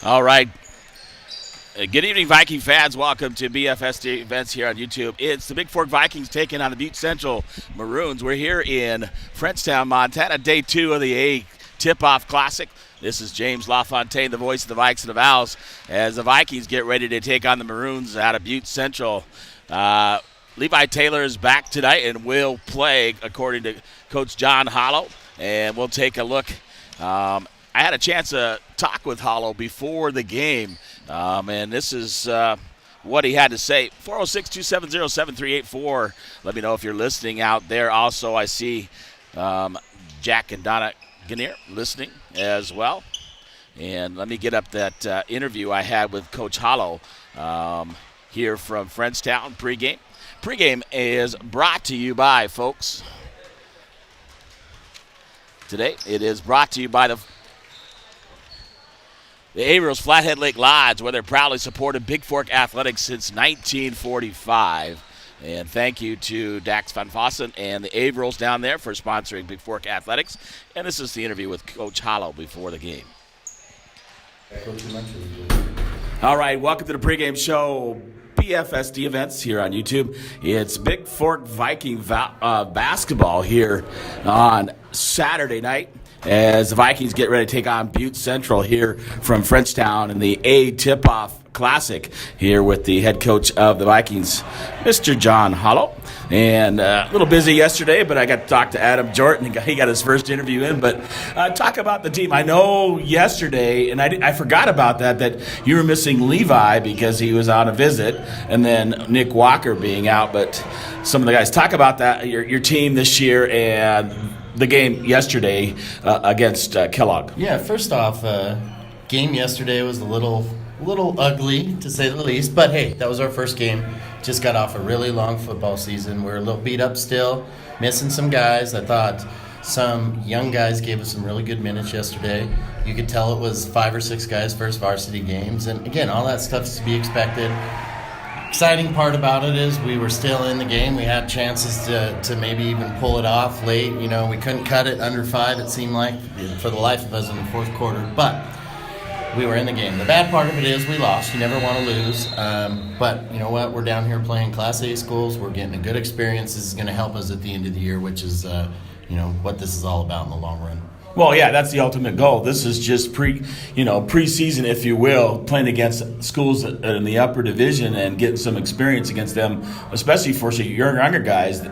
All right. Good evening, Viking fans. Welcome to BFSD events here on YouTube. It's the Bigfork Vikings taking on the Butte Central Maroons. We're here in Frenchtown, Montana, day 2 of the A Tip-Off Classic. This is James LaFontaine, the voice of the Vikes and the Vows, as the Vikings get ready to take on the Maroons out of Butte Central. Levi Taylor is back tonight and will play, according to Coach John Hollow. And we'll take a look. I had a chance to talk with Hollow before the game, and this is what he had to say. 406-270-7384. Let me know if you're listening out there. Also, I see Jack and Donna Gannier listening as well. And let me get up that interview I had with Coach Hollow here from Frenchtown, Pregame. Pregame is brought to you by, folks. Today, it is brought to you by the Averils Flathead Lake Lodge, where they're proudly supported Bigfork athletics since 1945. And thank you to Dax Van Fossen and the Averils down there for sponsoring Bigfork athletics. And this is the interview with Coach Hollow before the game. All right, welcome to the pregame show. BFSD events here on YouTube. It's Bigfork Viking basketball here on Saturday night as the Vikings get ready to take on Butte Central here from Frenchtown in the A Tip-Off Classic here with the head coach of the Vikings, Mr. John Hollow. And a little busy yesterday, but I got to talk to Adam Jordan. He got his first interview in. But talk about the team. I know yesterday, and I forgot about that you were missing Levi because he was on a visit, and then Nick Walker being out. But some of the guys, talk about that, your team this year and the game yesterday against Kellogg. Yeah, first off, game yesterday was a little ugly, to say the least. But, hey, that was our first game. Just got off a really long football season. We're a little beat up still, missing some guys. I thought some young guys gave us some really good minutes yesterday. You could tell it was 5 or 6 guys' first varsity games. And, again, all that stuff is to be expected. Exciting part about it is we were still in the game. We had chances to maybe even pull it off late. You know, we couldn't cut it under 5, it seemed like, for the life of us in the fourth quarter. But we were in the game. The bad part of it is we lost. You never want to lose. But you know what? We're down here playing Class A schools. We're getting a good experience. This is going to help us at the end of the year, which is what this is all about in the long run. Well, yeah, that's the ultimate goal. This is just preseason, if you will, playing against schools in the upper division and getting some experience against them, especially for some younger guys,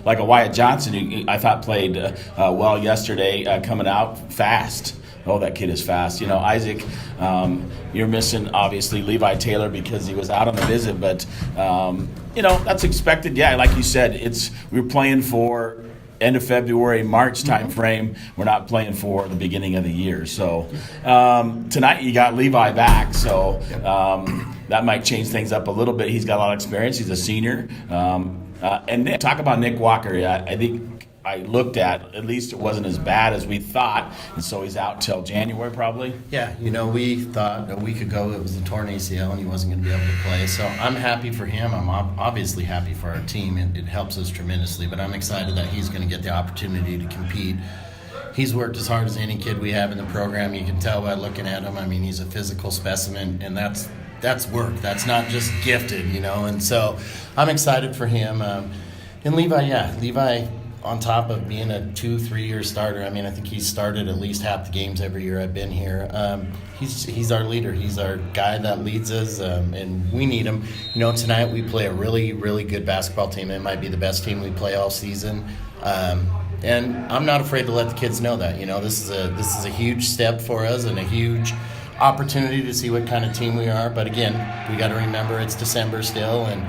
like a Wyatt Johnson, who I thought played well yesterday, coming out fast. Oh, that kid is fast. Isaac, you're missing, obviously, Levi Taylor because he was out on the visit. But, that's expected. Yeah, like you said, we're playing for end of February, March time frame. We're not playing for the beginning of the year. So tonight you got Levi back. So that might change things up a little bit. He's got a lot of experience. He's a senior. And talk about Nick Walker. I think I looked at least it wasn't as bad as we thought, and so he's out till January probably. Yeah, we thought a week ago it was a torn ACL and he wasn't going to be able to play. So I'm happy for him. I'm obviously happy for our team. It helps us tremendously, but I'm excited that he's going to get the opportunity to compete. He's worked as hard as any kid we have in the program. You can tell by looking at him. I mean, he's a physical specimen, and that's work. That's not just gifted, and so I'm excited for him. And Levi, on top of being a 2-3 year starter, I mean, I think he's started at least half the games every year I've been here. He's our leader. He's our guy that leads us, and we need him. Tonight we play a really, really good basketball team. It might be the best team we play all season. And I'm not afraid to let the kids know that. This is a huge step for us and a huge opportunity to see what kind of team we are. But again, we got to remember it's December still, and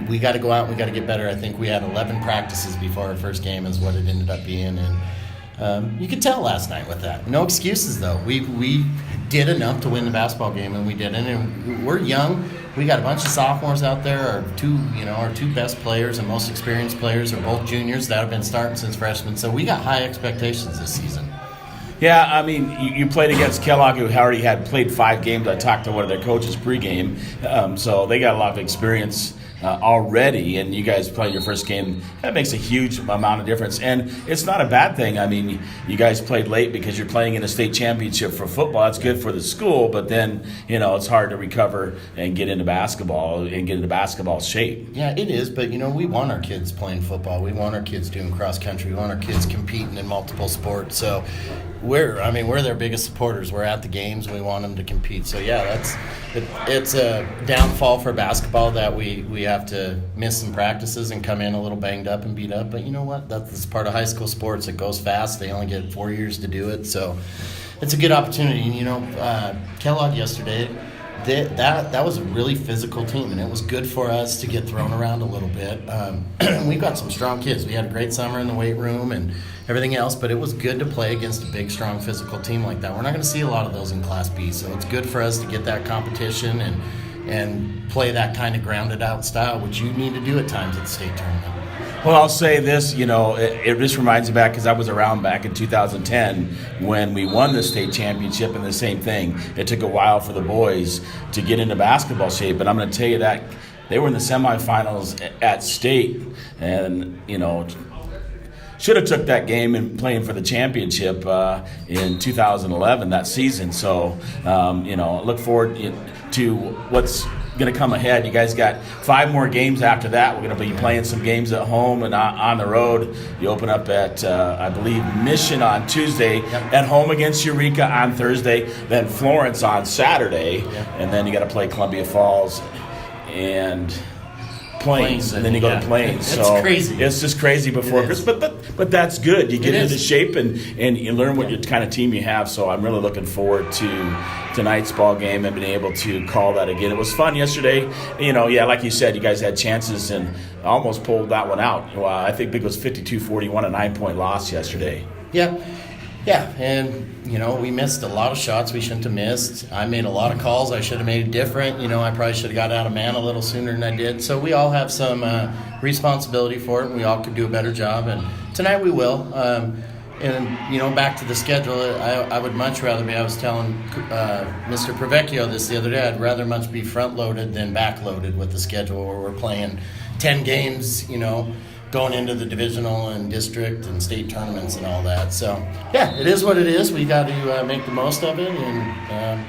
we got to go out and we got to get better. I think we had 11 practices before our first game is what it ended up being. And you could tell last night with that. No excuses, though. We did enough to win the basketball game, and we didn't. And we're young. We got a bunch of sophomores out there. Our two best players and most experienced players are both juniors that have been starting since freshmen. So we got high expectations this season. Yeah, I mean, you played against Kellogg, who already had played 5 games. I talked to one of their coaches pregame, so they got a lot of experience already, and you guys playing your first game, that makes a huge amount of difference. And it's not a bad thing. I mean, you guys played late because you're playing in a state championship for football. That's good for the school, but then, it's hard to recover and get into basketball shape. Yeah, it is, but, we want our kids playing football. We want our kids doing cross country. We want our kids competing in multiple sports. So we're their biggest supporters. We're at the games. We want them to compete. So, yeah, it's a downfall for basketball that we have to miss some practices and come in a little banged up and beat up. But you know what? That's part of high school sports. It goes fast. They only get 4 years to do it. So it's a good opportunity. And, Kellogg yesterday, that was a really physical team, and it was good for us to get thrown around a little bit. We've got some strong kids. We had a great summer in the weight room and everything else, but it was good to play against a big, strong, physical team like that. We're not going to see a lot of those in Class B, so it's good for us to get that competition and play that kind of grounded-out style, which you need to do at times at the state tournament. Well, I'll say this, it just reminds me back because I was around back in 2010 when we won the state championship, and the same thing. It took a while for the boys to get into basketball shape, but I'm going to tell you that they were in the semifinals at state, and, should have took that game and playing for the championship in 2011, that season. So, look forward to what's going to come ahead. You guys got 5 more games after that. We're going to be playing some games at home and on the road. You open up at, I believe, Mission on Tuesday, at home against Eureka on Thursday, then Florence on Saturday, and then you got to play Columbia Falls and Plains, and then you go to Plains. It's so crazy. It's just crazy before Christmas, but that's good. You get into shape and you learn what your kind of team you have. So I'm really looking forward to tonight's ball game and being able to call that again. It was fun yesterday. Like you said, you guys had chances and almost pulled that one out. Well, I think it was 52-41, a 9-point loss yesterday. Yeah, and, we missed a lot of shots we shouldn't have missed. I made a lot of calls I should have made different. I probably should have got out of man a little sooner than I did. So we all have some responsibility for it, and we all could do a better job. And tonight we will. Back to the schedule, I would much rather be, I was telling Mr. Pregame this the other day, I'd rather much be front-loaded than back-loaded with the schedule where we're playing 10 games, going into the divisional and district and state tournaments and all that. So, yeah, it is what it is. We got to make the most of it and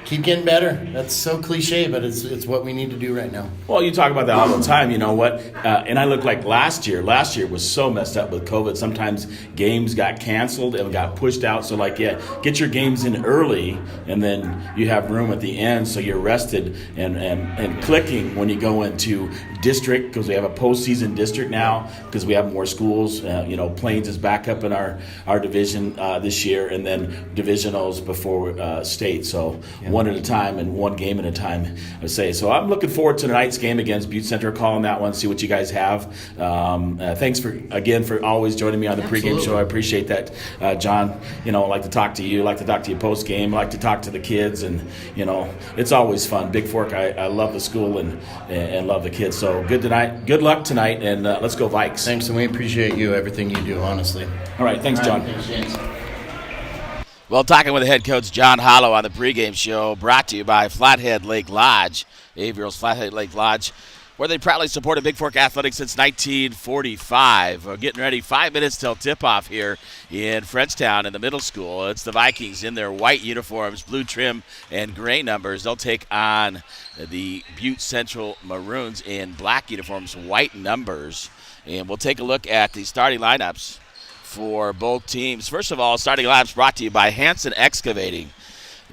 keep getting better. That's so cliche, but it's what we need to do right now. Well, you talk about that all the time. You know what? And I look like last year. Last year was so messed up with COVID. Sometimes games got canceled and got pushed out. So, get your games in early, and then you have room at the end so you're rested and clicking when you go into district, because we have a postseason district now because we have more schools. Plains is back up in our division this year, and then divisionals before state. So one at a time and one game at a time, I say. So I'm looking forward to tonight's game against Butte Central, calling that one, see what you guys have. Thanks for always joining me on the pregame show. I appreciate that, John. I like to talk to you, like to talk to you post game, like to talk to the kids, and it's always fun. Bigfork, I love the school and love the kids. So good tonight. Good luck tonight, and let's go Vikes. Thanks, and we appreciate you, everything you do, honestly. All right, thanks, John. Thanks, James. Well, talking with the head coach, John Hollow, on the pregame show, brought to you by Flathead Lake Lodge, Averill's Flathead Lake Lodge, where they proudly supported Bigfork Athletics since 1945. We're getting ready, 5 minutes till tip-off here in Frenchtown in the middle school. It's the Vikings in their white uniforms, blue trim and gray numbers. They'll take on the Butte Central Maroons in black uniforms, white numbers. And we'll take a look at the starting lineups for both teams. First of all, starting lineups brought to you by Hanson Excavating.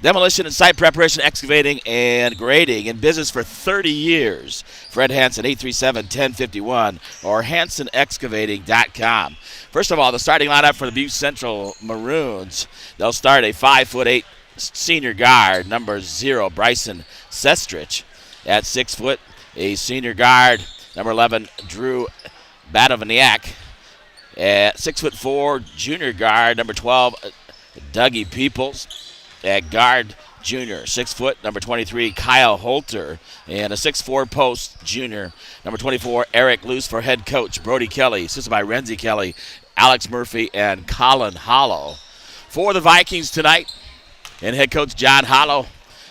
Demolition and site preparation, excavating, and grading. In business for 30 years. Fred Hanson, 837-1051, or hansonexcavating.com. First of all, the starting lineup for the Butte Central Maroons. They'll start a 5'8" senior guard, number 0, Bryson Sestrich. At 6 foot, a senior guard, number 11, Drew Badovaniak. At 6'4", junior guard, number 12, Dougie Peoples. At guard, junior, 6 foot, number 23, Kyle Holter. And a 6'4" post, junior, number 24, Eric Luce, for head coach Brody Kelly, assisted by Renzi Kelly, Alex Murphy, and Colin Hollow. For the Vikings tonight, and head coach John Hollow,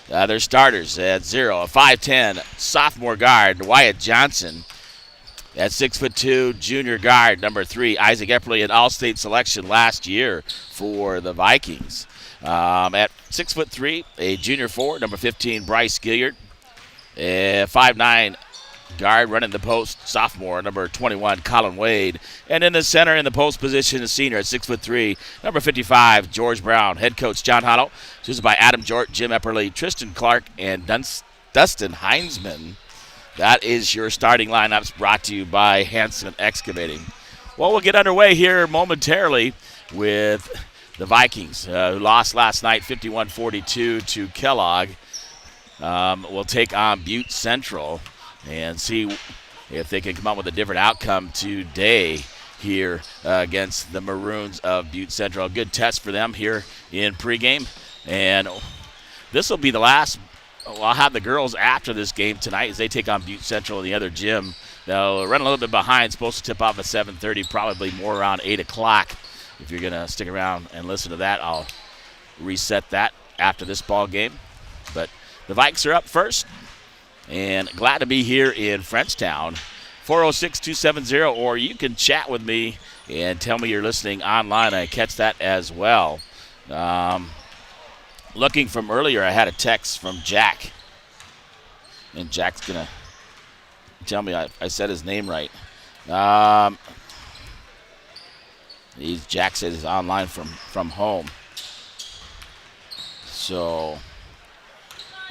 Their starters at 0, a 5'10" sophomore guard, Wyatt Johnson. At 6'2", junior guard, number 3, Isaac Epperly, an all-state selection last year for the Vikings. At 6'3", a junior forward, number 15, Bryce Gilliard. 5'9", guard running the post, sophomore, number 21, Colin Wade. And in the center in the post position, a senior at 6'3", number 55, George Brown. Head coach John Hollow, chosen by Adam Jort, Jim Epperly, Tristan Clark, and Dustin Heinzman. That is your starting lineups, brought to you by Hanson Excavating. Well, we'll get underway here momentarily with the Vikings, who lost last night 51-42 to Kellogg. We'll take on Butte Central and see if they can come up with a different outcome today here against the Maroons of Butte Central. A good test for them here in pregame. And this will be the last. Well, I'll have the girls after this game tonight as they take on Butte Central in the other gym. They'll run a little bit behind, supposed to tip off at 7:30, probably more around 8 o'clock. If you're going to stick around and listen to that, I'll reset that after this ball game. But the Vikes are up first, and glad to be here in Frenchtown. 406-270, or you can chat with me and tell me you're listening online. I catch that as well. Looking from earlier, I had a text from Jack. And Jack's going to tell me I said his name right. Jack said he's online from home. So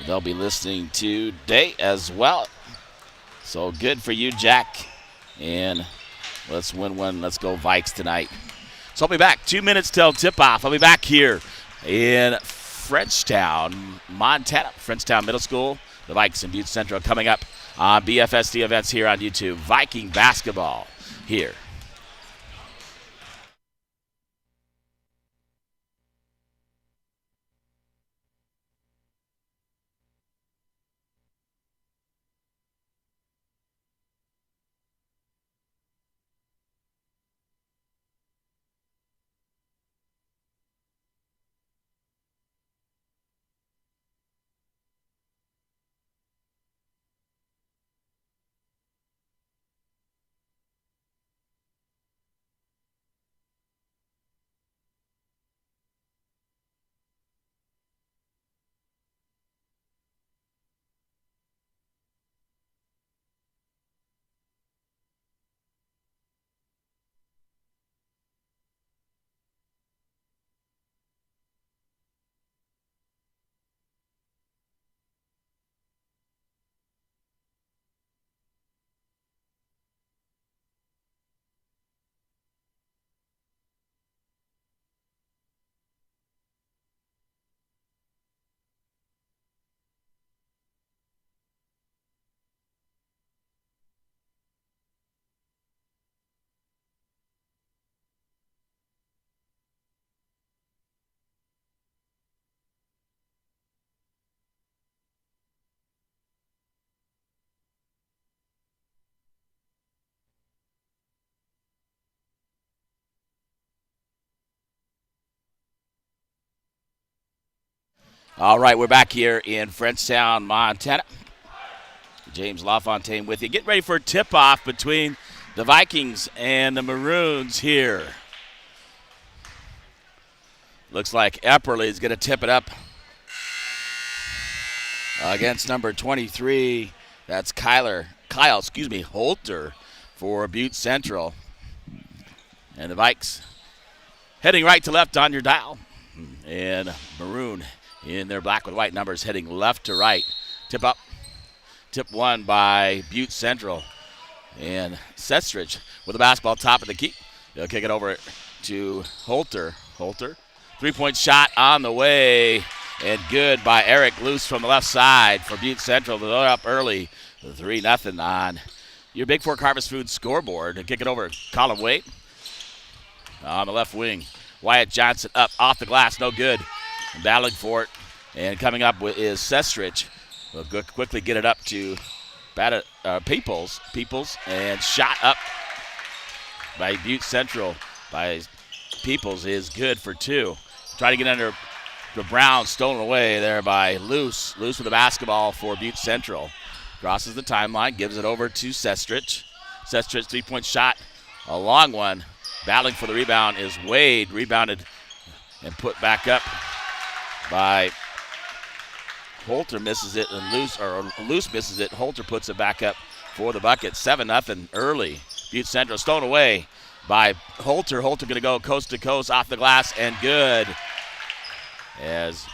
they'll be listening today as well. So good for you, Jack. And let's win one. Let's go Vikes tonight. So I'll be back 2 minutes till tip-off. I'll be back here in Frenchtown, Montana. Frenchtown Middle School, the Vikings and Butte Central coming up on BFSD Events here on YouTube. Viking basketball here. All right, we're back here in Frenchtown, Montana. James LaFontaine with you. Get ready for a tip-off between the Vikings and the Maroons here. Looks like Epperly is going to tip it up against number 23. That's Kyle, Holter for Butte Central. And the Vikes heading right to left on your dial. And Maroon in their black with white numbers heading left to right. Tip up. Tip one by Butte Central. And Setstridge with the basketball top of the key. They'll kick it over to Holter. Holter. Three-point shot on the way. And good by Eric Luce from the left side for Butte Central. They're up early. 3-0 on your Bigfork Harvest Food scoreboard. And kick it over Colin Wade on the left wing. Wyatt Johnson up off the glass. No good. Battling for it. And coming up is Setstridge. We'll quickly get it up to Peoples. And shot up by Butte Central by Peoples is good for two. Try to get under to Brown, stolen away there by Luce. Luce with the basketball for Butte Central. Crosses the timeline, gives it over to Sestrich. Sestrich, three-point shot, a long one. Battling for the rebound is Wade. Rebounded and put back up by Holter. Misses it, and Luce misses it. Holter puts it back up for the bucket. 7-0 early. Butte Central stolen away by Holter. Holter going to go coast to coast off the glass and good. As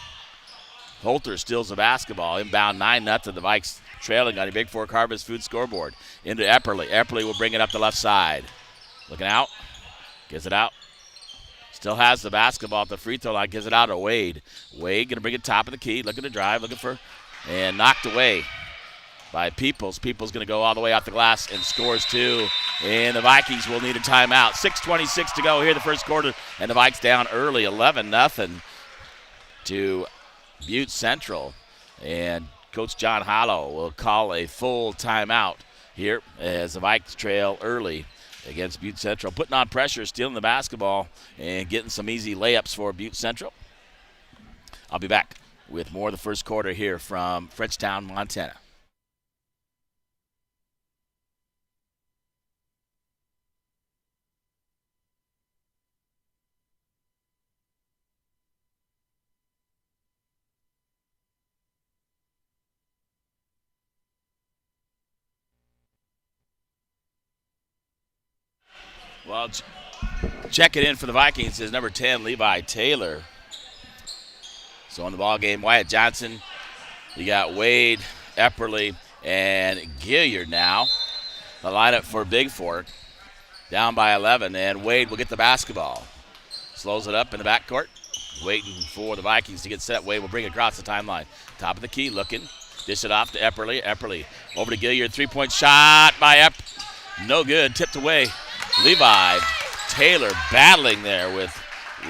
Holter steals the basketball. Inbound 9-0. The Vikes trailing on a Bigfork Harvest Food scoreboard. Into Epperly. Epperly will bring it up the left side. Looking out. Gives it out. Still has the basketball at the free throw line. Gives it out to Wade. Wade going to bring it top of the key. Looking to drive. Looking for. And knocked away by Peoples. Peoples going to go all the way out the glass and scores two. And the Vikings will need a timeout. 6:26 to go here in the first quarter. And the Vikes down early. 11-0 to Butte Central. And Coach John Hollow will call a full timeout here as the Vikes trail early against Butte Central. Putting on pressure, stealing the basketball, and getting some easy layups for Butte Central. I'll be back with more of the first quarter here from Frenchtown, Montana. Well, checking in for the Vikings is number 10, Levi Taylor. So in the ball game, Wyatt Johnson. You got Wade, Epperly, and Gilliard now. The lineup for Bigfork. Down by 11, and Wade will get the basketball. Slows it up in the backcourt. Waiting for the Vikings to get set. Wade will bring it across the timeline. Top of the key, looking. Dish it off to Epperly. Epperly over to Gilliard. Three-point shot by no good. Tipped away. Levi Taylor battling there with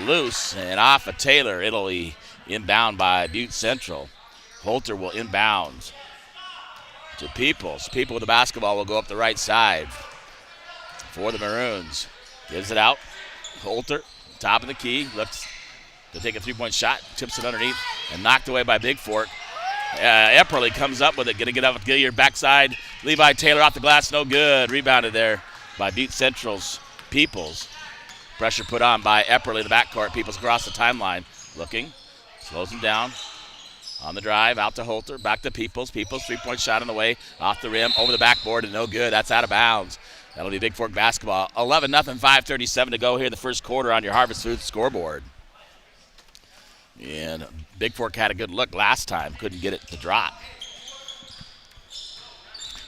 Luce, and off of Taylor. It'll be inbound by Butte Central. Holter will inbound to Peoples. People with the basketball will go up the right side for the Maroons. Gives it out. Holter, top of the key, looks to take a three-point shot, tips it underneath, and knocked away by Bigfork. Epperly comes up with it, going to get up with Gilliard backside. Levi Taylor off the glass, no good. Rebounded there by Butte Central's Peoples. Pressure put on by Epperly in the backcourt. Peoples across the timeline. Looking. Slows him down. On the drive, out to Holter. Back to Peoples. Peoples, three-point shot on the way. Off the rim, over the backboard, and no good. That's out of bounds. That'll be Bigfork basketball. 11-0, 5:37 to go here in the first quarter on your Harvest Food scoreboard. And Bigfork had a good look last time. Couldn't get it to drop.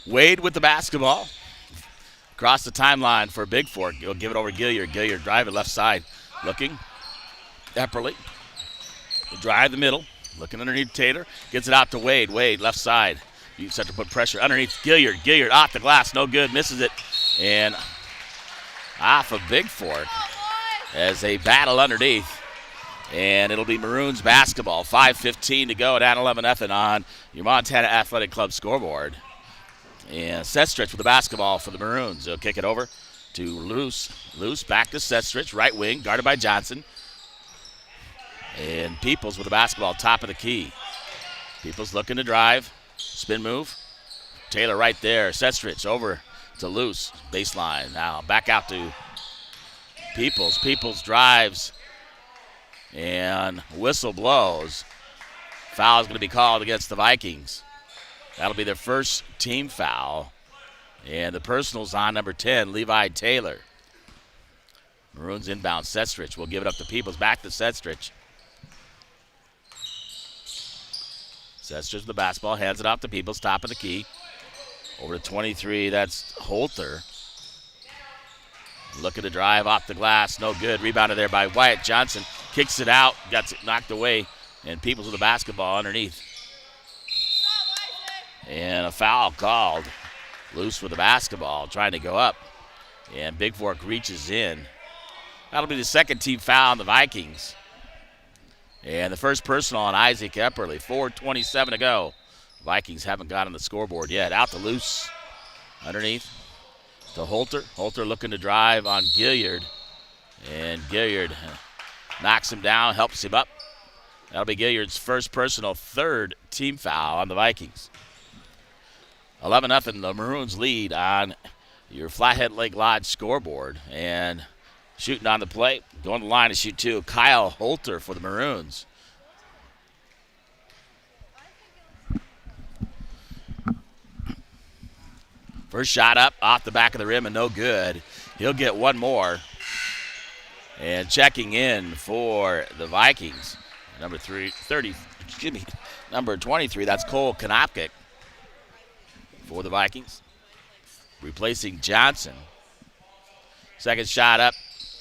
Wade with the basketball. Across the timeline for Bigfork. He'll give it over to Gilliard. Gilliard driving left side. Looking. Epperly. Drive the middle. Looking underneath Taylor. Gets it out to Wade. Wade left side. You just have to put pressure underneath Gilliard. Gilliard off the glass. No good. Misses it. And off of Bigfork as they battle underneath. And it'll be Maroons basketball. 5:15 to go. Down 11-0 on your Montana Athletic Club scoreboard. And Sestrich with the basketball for the Maroons. They'll kick it over to Luce. Luce back to Sestrich, right wing, guarded by Johnson. And Peoples with the basketball, top of the key. Peoples looking to drive. Spin move. Taylor right there. Sestrich over to Luce. Baseline. Now back out to Peoples. Peoples drives. And whistle blows. Foul is going to be called against the Vikings. That'll be their first team foul. And the personal's on number 10, Levi Taylor. Maroons inbound. Sestrich will give it up to Peoples. Back to Sestrich. Sestrich with the basketball. Hands it off to Peoples. Top of the key. Over to 23. That's Holter. Looking to drive off the glass. No good. Rebounded there by Wyatt Johnson. Kicks it out. Got it knocked away. And Peoples with the basketball underneath. And a foul called. Luce with the basketball, trying to go up. And Bigfork reaches in. That'll be the second team foul on the Vikings. And the first personal on Isaac Epperly. 4:27 to go. Vikings haven't got on the scoreboard yet. Out to Luce. Underneath to Holter. Holter looking to drive on Gilliard. And Gilliard knocks him down, helps him up. That'll be Gilliard's first personal, third team foul on the Vikings. 11-0, the Maroons lead on your Flathead Lake Lodge scoreboard. And shooting on the plate, going to the line to shoot two, Kyle Holter for the Maroons. First shot up, off the back of the rim, and no good. He'll get one more. And checking in for the Vikings, number 23, that's Cole Konopkic for the Vikings. Replacing Johnson. Second shot up,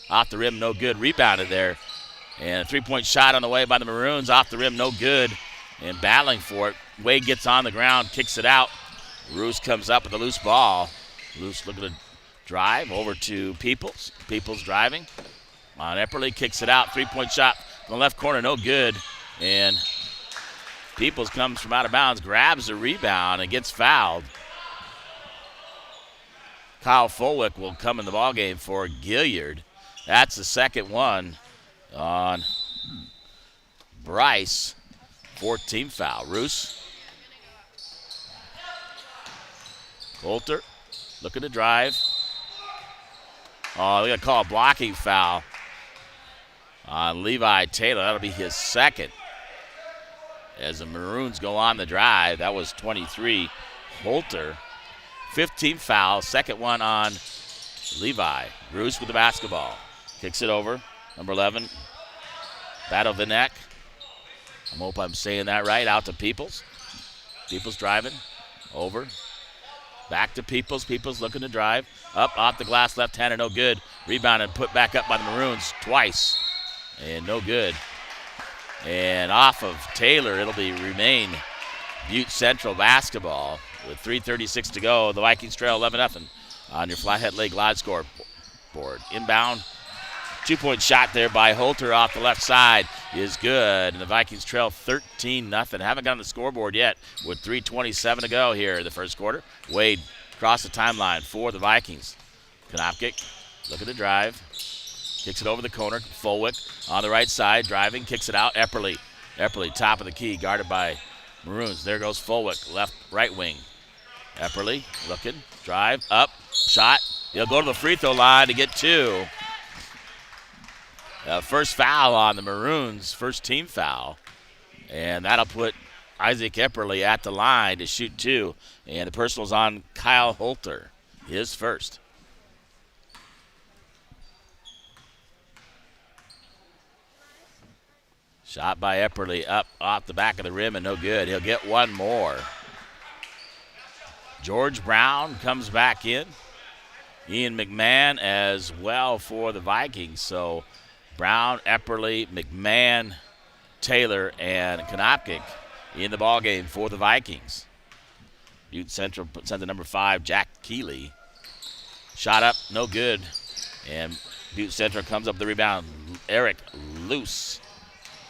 off the rim, no good. Rebounded there. And a three-point shot on the way by the Maroons, off the rim, no good. And battling for it. Wade gets on the ground, kicks it out. Roos comes up with a loose ball. Roos looking to drive over to Peoples. Peoples driving. On Epperly, kicks it out. Three-point shot from the left corner, no good. And Peoples comes from out of bounds, grabs the rebound, and gets fouled. Kyle Folwick will come in the ballgame for Gilliard. That's the second one on Bryce. Fourth team foul. Roos. Coulter looking to drive. Oh, they're going to call a blocking foul on Levi Taylor. That'll be his second. As the Maroons go on the drive, that was 23, Holter. 15th foul, second one on Levi. Roos with the basketball. Kicks it over. Number 11, Badovinek. I hope I'm saying that right. Out to Peoples. Peoples driving. Over. Back to Peoples. Peoples looking to drive. Up off the glass, left-hander, no good. Rebound and put back up by the Maroons twice. And no good. And off of Taylor, it'll remain Butte Central basketball. With 3:36 to go, the Vikings trail 11-0 on your Flathead Lake Lodge scoreboard. Inbound, two-point shot there by Holter off the left side is good. And the Vikings trail 13-0. Haven't gotten the scoreboard yet with 3:27 to go here in the first quarter. Wade across the timeline for the Vikings. Konopkic looking to drive. Kicks it over the corner. Folwick on the right side, driving, kicks it out. Epperly, top of the key, guarded by Maroons. There goes Folwick, right wing. Epperly looking, drive, up, shot. He'll go to the free throw line to get two. First foul on the Maroons, first team foul. And that'll put Isaac Epperly at the line to shoot two. And the personal's on Kyle Holter, his first. Shot by Epperly up off the back of the rim and no good. He'll get one more. George Brown comes back in. Ian McMahon as well for the Vikings. So Brown, Epperly, McMahon, Taylor, and Konopkic in the ballgame for the Vikings. Butte Central sent the number 5, Jack Keeley. Shot up, no good. And Butte Central comes up with the rebound. Eric Los.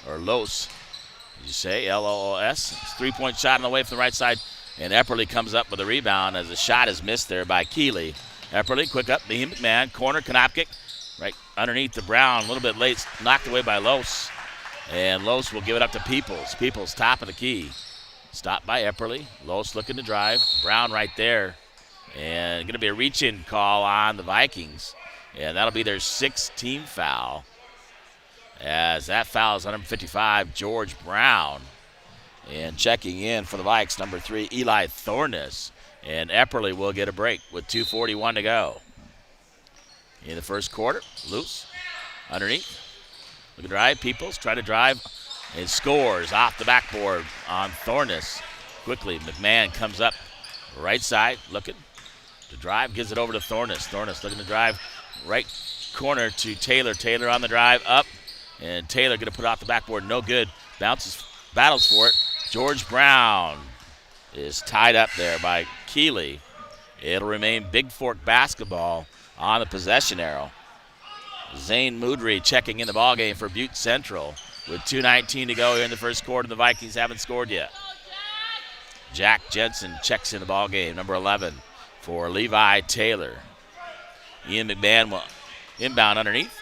Did you say L-O-O-S? Three-point shot on the way from the right side. And Epperly comes up with a rebound as the shot is missed there by Keeley. Epperly, quick up, Ian McMahon, corner, Konopkic, right underneath the Brown, a little bit late, knocked away by Los. And Los will give it up to Peoples. Peoples, top of the key. Stopped by Epperly. Los looking to drive. Brown right there. And going to be a reach-in call on the Vikings. And that'll be their 6th team foul. As that foul is 155, George Brown. And checking in for the Vikes, number 3, Eli Thornes. And Epperly will get a break with 2:41 to go. In the first quarter, loose, underneath. Look at drive, Peoples try to drive and scores off the backboard on Thornes. Quickly, McMahon comes up right side, looking to drive, gives it over to Thornes. Thornes looking to drive right corner to Taylor. Taylor on the drive, up, and Taylor going to put it off the backboard, no good. Bounces, battles for it. George Brown is tied up there by Keeley. It'll remain Bigfork basketball on the possession arrow. Zane Moudry checking in the ballgame for Butte Central with 2:19 to go here in the first quarter. The Vikings haven't scored yet. Jack Jensen checks in the ballgame, number 11 for Levi Taylor. Ian McMahon will inbound underneath.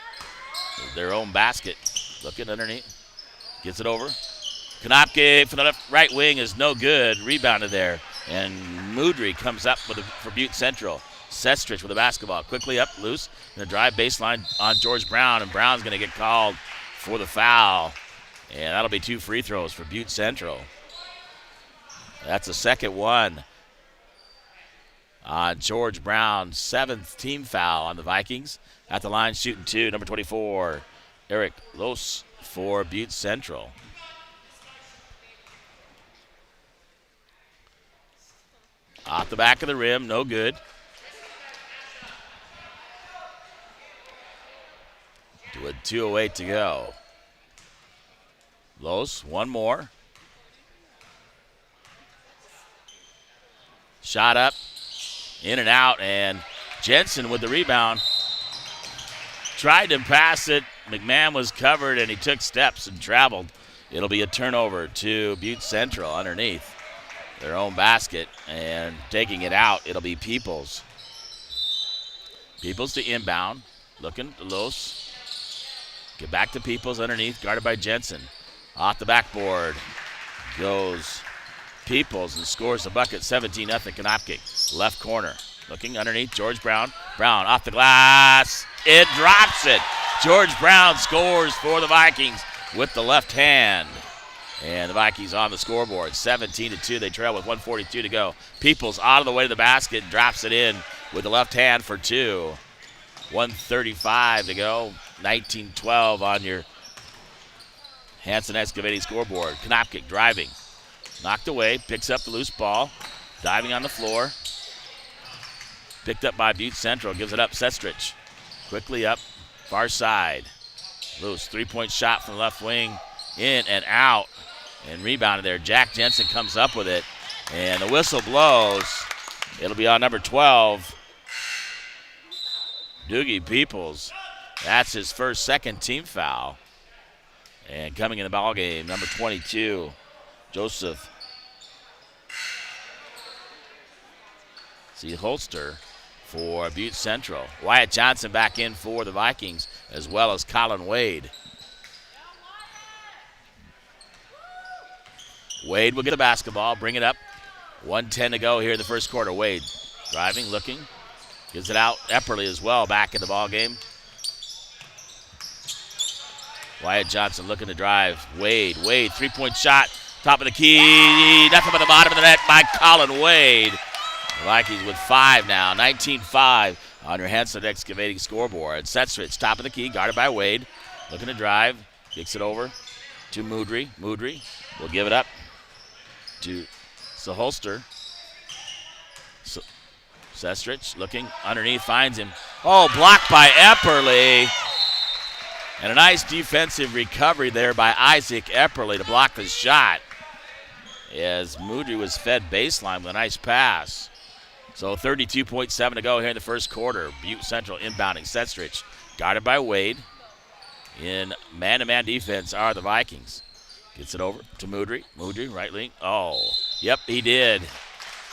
Their own basket. Looking underneath. Gets it over. Konopke for the right wing is no good. Rebounded there. And Moudry comes up for Butte Central. Sestrich with the basketball. Quickly up, loose. Going to drive baseline on George Brown, and Brown's going to get called for the foul. And that'll be 2 free throws for Butte Central. That's the second one on George Brown. 7th team foul on the Vikings. At the line shooting 2, number 24, Eric Los for Butte Central. Off the back of the rim, no good. With 2:08 to go. Los, one more. Shot up, in and out, and Jensen with the rebound. Tried to pass it. McMahon was covered, and he took steps and traveled. It'll be a turnover to Butte Central underneath their own basket, and taking it out, it'll be Peoples. Peoples to inbound, looking to Los. Get back to Peoples underneath, guarded by Jensen. Off the backboard goes Peoples and scores the bucket, 17-0 Konopke. Left corner, looking underneath, George Brown. Brown off the glass, it drops it. George Brown scores for the Vikings with the left hand. And the Vikings on the scoreboard, 17-2. They trail with 1:42 to go. Peoples out of the way to the basket, drops it in with the left hand for 2. 1:35 to go. 19-12 on your Hanson Excavating scoreboard. Konopke driving. Knocked away, picks up the loose ball. Diving on the floor. Picked up by Butte Central, gives it up Sestrich. Quickly up, far side. Loose, 3-point shot from the left wing. In and out. And rebounded there. Jack Jensen comes up with it. And the whistle blows. It'll be on number 12. Doogie Peoples. That's his second team foul. And coming in the ball game, number 22, Joseph Holster for Butte Central. Wyatt Johnson back in for the Vikings, as well as Colin Wade. Wade will get the basketball, bring it up. 1:10 to go here in the first quarter. Wade driving, looking, gives it out. Epperly as well back in the ball game. Wyatt Johnson looking to drive. Wade, 3-point shot, top of the key, nothing but the bottom of the net by Colin Wade. The Vikings with 5 now, 19-5 on your Hanson Excavating scoreboard. Sestrich, top of the key, guarded by Wade, looking to drive, kicks it over to Moudry. Moudry will give it up to Holster. Sestrich looking underneath, finds him. Oh, blocked by Epperly. And a nice defensive recovery there by Isaac Epperly to block the shot, as Moudry was fed baseline with a nice pass. So 32.7 to go here in the first quarter. Butte Central inbounding. Sestrich guarded by Wade. In man-to-man defense are the Vikings. Gets it over to Moudry. Moudry, right wing. Oh, yep, he did.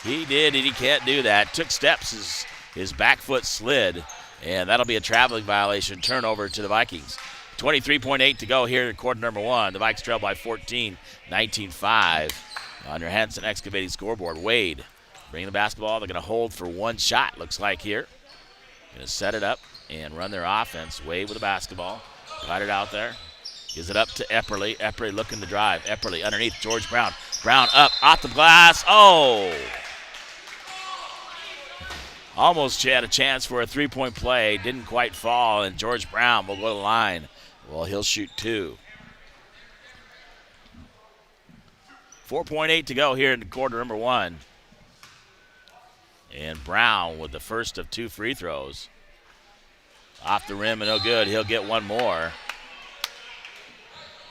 He did, and he can't do that. Took steps, his back foot slid, and that'll be a traveling violation. Turnover to the Vikings. 23.8 to go here in quarter number 1. The Vikes trail by 14, 19-5 on your Hanson Excavating scoreboard. Wade bringing the basketball. They're going to hold for one shot, looks like here. Going to set it up and run their offense. Wade with the basketball. Got it out there. Gives it up to Epperly. Epperly looking to drive. Epperly underneath George Brown. Brown up, off the glass. Oh! Almost had a chance for a 3-point play. Didn't quite fall, and George Brown will go to the line. Well, he'll shoot 2. 4.8 to go here in quarter number 1. And Brown with the first of 2 free throws. Off the rim and no good. He'll get one more.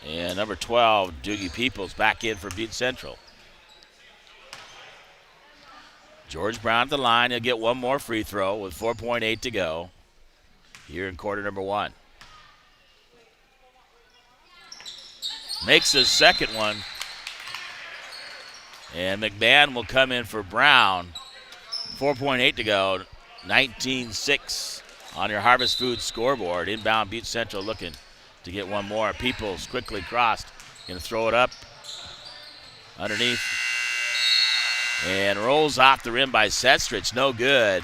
And number 12, Doogie Peoples, back in for Butte Central. George Brown at the line. He'll get one more free throw with 4.8 to go here in quarter number 1. Makes his second one. And McMahon will come in for Brown. 4.8 to go. 19-6 on your Harvest Foods scoreboard. Inbound Butte Central looking to get one more. Peoples quickly crossed. Going to throw it up underneath. And rolls off the rim by Sestrich. No good.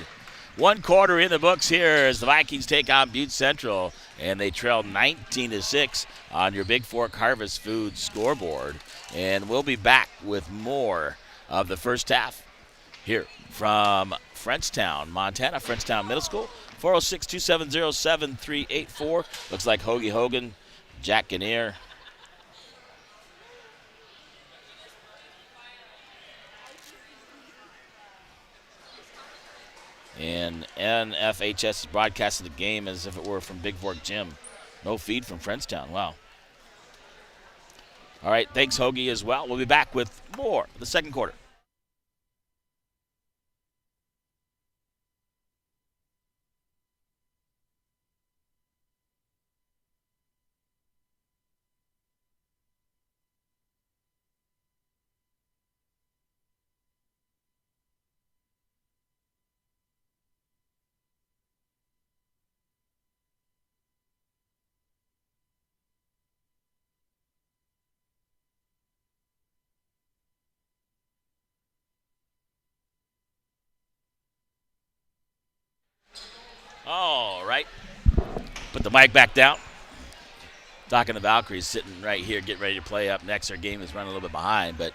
1 quarter in the books here as the Vikings take on Butte Central, and they trail 19-6 on your Bigfork Harvest Food scoreboard. And we'll be back with more of the first half here from Frenchtown, Montana, Frenchtown Middle School. 406-270-7384. Looks like Hoagie Hogan, Jack Gannier. And NFHS is broadcasting the game as if it were from Bigfork Gym. No feed from Frenchtown. Wow. All right, thanks, Hoagie, as well. We'll be back with more of the second quarter. All right. Put the mic back down. Talking to Valkyries sitting right here, getting ready to play up next. Our game is running a little bit behind, but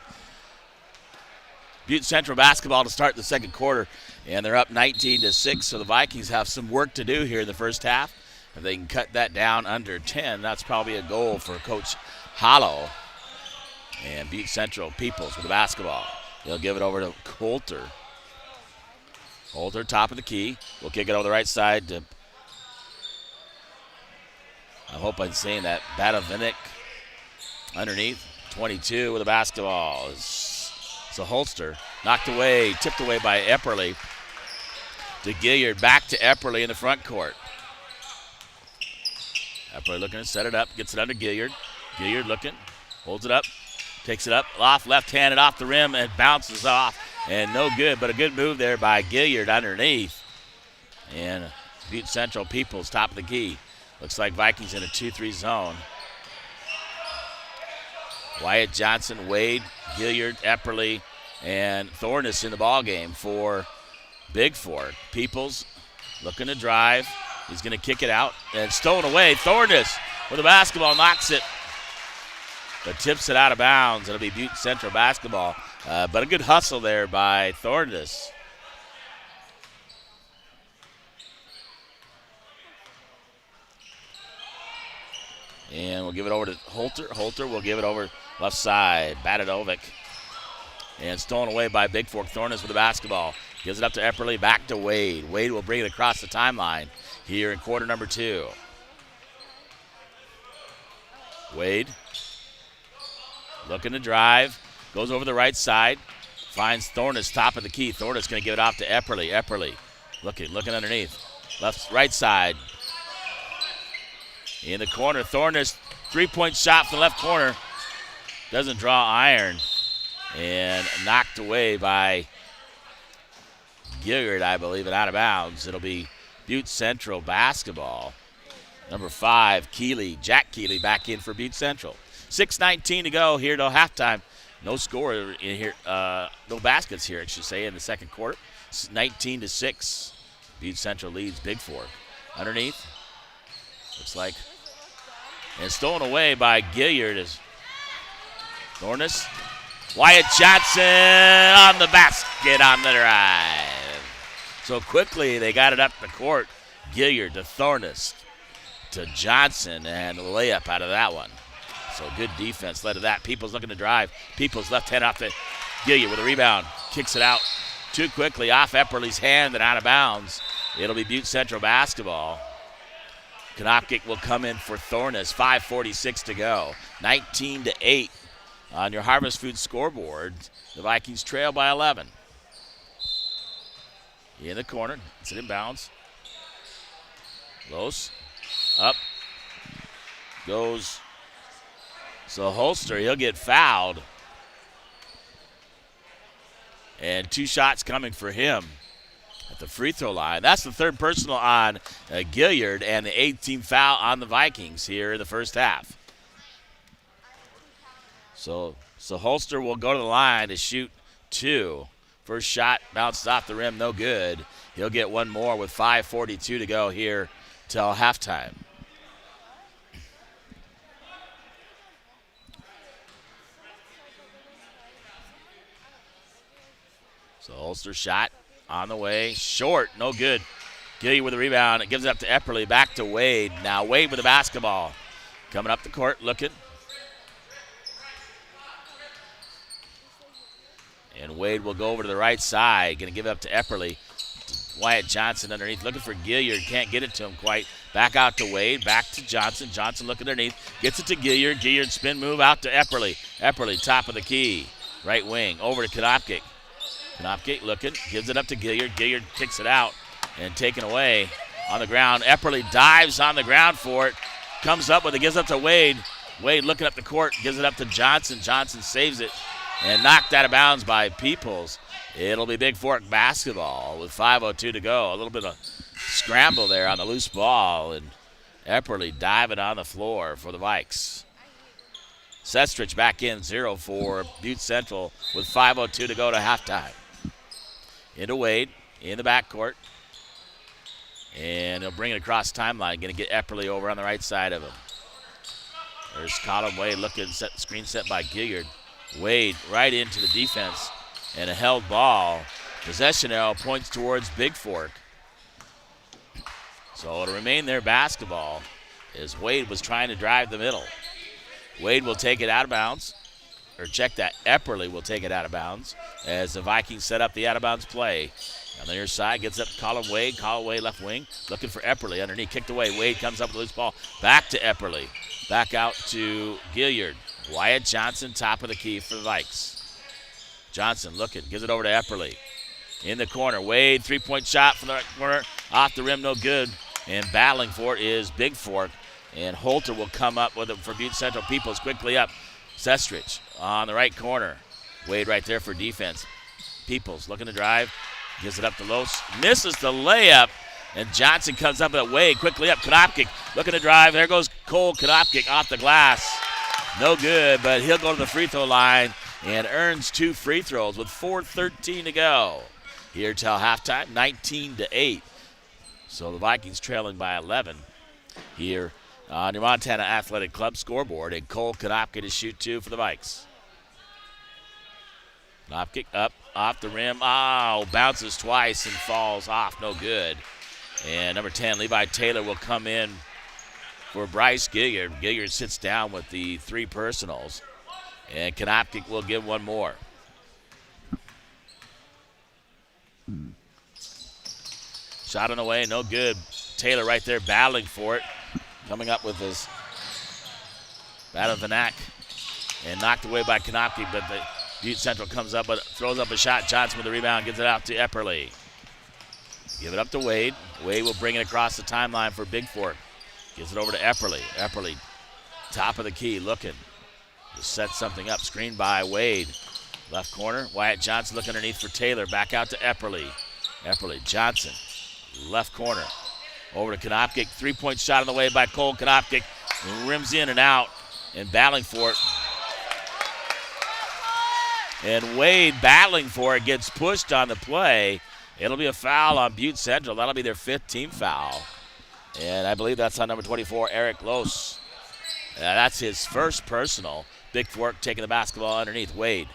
Butte Central basketball to start the second quarter, and they're up 19-6, so the Vikings have some work to do here in the first half. If they can cut that down under 10, that's probably a goal for Coach Hollow. And Butte Central Peoples with the basketball. They'll give it over to Coulter. Coulter, top of the key. We'll kick it over the right side to, I hope I'm saying that, Batovinik underneath. 22 with the basketball. So Holster knocked away, tipped away by Epperly to Gilliard. Back to Epperly in the front court. Epperly looking to set it up, gets it under Gilliard. Gilliard looking, holds it up, takes it up, off left-handed off the rim, and bounces off. And no good, but a good move there by Gilliard underneath. And Butte Central Peoples, top of the key. Looks like Vikings in a 2-3 zone. Wyatt Johnson, Wade, Gilliard, Epperly, and Thornus in the ball game for Bigfork. Peoples looking to drive. He's going to kick it out and stolen away. Thornus with the basketball, knocks it, but tips it out of bounds. It'll be Butte Central basketball. But a good hustle there by Thornus. And we'll give it over to Holter. Holter will give it over left side. Batadovic. And stolen away by Bigfork. Thornus with the basketball. Gives it up to Epperly. Back to Wade. Wade will bring it across the timeline here in quarter number 2. Wade looking to drive. Goes over the right side. Finds Thornus top of the key. Thornus going to give it off to Epperly. Epperly looking underneath. Right side. In the corner, Thornus, 3-point shot from the left corner. Doesn't draw iron. And knocked away by Gilliard, I believe, and out of bounds. It'll be Butte Central basketball. Number 5, Keeley, Jack Keeley, back in for Butte Central. 6:19 to go here till halftime. No score in here, no baskets here, I should say, in the second quarter. 19-6. Butte Central leads Bigfork. Underneath, looks like, and stolen away by Gilliard is Thornus. Wyatt Johnson on the basket on the drive. So quickly they got it up the court. Gilliard to Thornus to Johnson, and a layup out of that one. So good defense led to that. Peoples looking to drive. Peoples left hand off to Gilliard with a rebound. Kicks it out too quickly off Epperly's hand and out of bounds. It'll be Butte Central basketball. Konopkic will come in for Thornus. 5:46 to go. 19-8 on your Harvest Food scoreboard. The Vikings trail by 11. In the corner. It's an inbounds. Los. Up. Goes. So Holster, he'll get fouled. And 2 shots coming for him at the free throw line. That's the third personal on Gilliard and the 18th foul on the Vikings here in the first half. So Holster will go to the line to shoot 2. First shot bounced off the rim, no good. He'll get one more with 5:42 to go here till halftime. So Holster shot on the way, short, no good. Gilly with the rebound, it gives it up to Epperly, back to Wade. Now Wade with the basketball. Coming up the court, looking. And Wade will go over to the right side, going to give it up to Epperly. Wyatt Johnson underneath, looking for Gilliard, can't get it to him quite. Back out to Wade, back to Johnson. Johnson looking underneath, gets it to Gilliard. Gilliard spin move out to Epperly. Epperly, top of the key, right wing, over to Konopkic. Konopkic looking, gives it up to Gilliard. Gilliard kicks it out and taken away on the ground. Epperly dives on the ground for it, comes up with it, gives it up to Wade. Wade looking up the court, gives it up to Johnson. Johnson saves it and knocked out of bounds by Peoples. It'll be Bigfork basketball with 5:02 to go. A little bit of scramble there on the loose ball, and Epperly diving on the floor for the Vikes. Sestrich back in 0 for Butte Central with 5:02 to go to halftime. Into Wade in the backcourt. And he'll bring it across timeline. Going to get Epperly over on the right side of him. There's Colin Wade looking, screen set by Gilliard. Wade right into the defense and a held ball. Possession arrow points towards Bigfork. So it'll remain their basketball as Wade was trying to drive the middle. Wade will take it out of bounds. Or check that, Epperly will take it out of bounds as the Vikings set up the out of bounds play. On the near side, gets up to Colin Wade. Colin Wade left wing, looking for Epperly underneath, kicked away. Wade comes up with a loose ball, back to Epperly. Back out to Gilliard. Wyatt Johnson, top of the key for the Vikes. Johnson looking, gives it over to Epperly. In the corner, Wade, three-point shot from the right corner, off the rim, no good. And battling for it is Bigfork. And Holter will come up with it for Butte Central. Peoples quickly up. Sestrich on the right corner. Wade right there for defense. Peoples looking to drive. Gives it up to Los. Misses the layup. And Johnson comes up with Wade quickly up. Konopkic looking to drive. There goes Cole Konopkic off the glass. No good, but he'll go to the free throw line and earns 2 free throws with 4:13 to go. Here till halftime, 19-8. So the Vikings trailing by 11 here on your Montana Athletic Club scoreboard. And Cole Konopkic to shoot 2 for the Vikes. Konopkic up off the rim. Oh, bounces twice and falls off. No good. And number 10, Levi Taylor, will come in for Bryce Gilliard. Gilliard sits down with the 3 personals. And Konopkic will give one more. Shot on the way, no good. Taylor right there battling for it. Coming up with his bat of the knack. And knocked away by Konopkic, but the Butte Central comes up, but throws up a shot. Johnson with the rebound, gives it out to Epperly. Give it up to Wade. Wade will bring it across the timeline for Bigfork. Gives it over to Epperly. Epperly, top of the key, looking. Just set something up. Screened by Wade. Left corner. Wyatt Johnson looking underneath for Taylor. Back out to Epperly. Epperly, Johnson. Left corner. Over to Konopkic. 3-point shot on the way by Cole Konopkic. Rims in and out. And battling for it. And Wade battling for it. Gets pushed on the play. It'll be a foul on Butte Central. That'll be their 5th team foul. And I believe that's on number 24, Eric Los. That's his first personal. Bigfork taking the basketball underneath. Wade.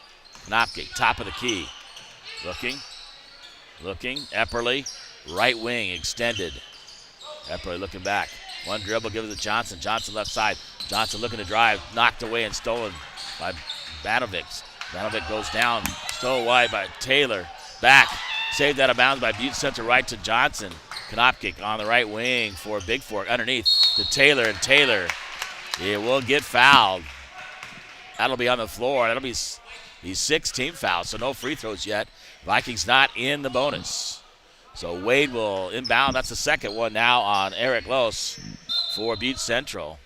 Konopkic, top of the key. Looking. Epperly, right wing, extended. Epperly looking back. One dribble, gives it to Johnson. Johnson left side. Johnson looking to drive. Knocked away and stolen by Banovic. Banovic goes down. Stolen wide by Taylor. Back. Saved out of bounds by Butte Central, right to Johnson. Konopkic on the right wing for Bigfork. Underneath to Taylor, and Taylor, it will get fouled. That'll be on the floor. That'll be the 6th team foul, so no free throws yet. Vikings not in the bonus. So Wade will inbound. That's the 2nd one now on Eric Los for Butte Central.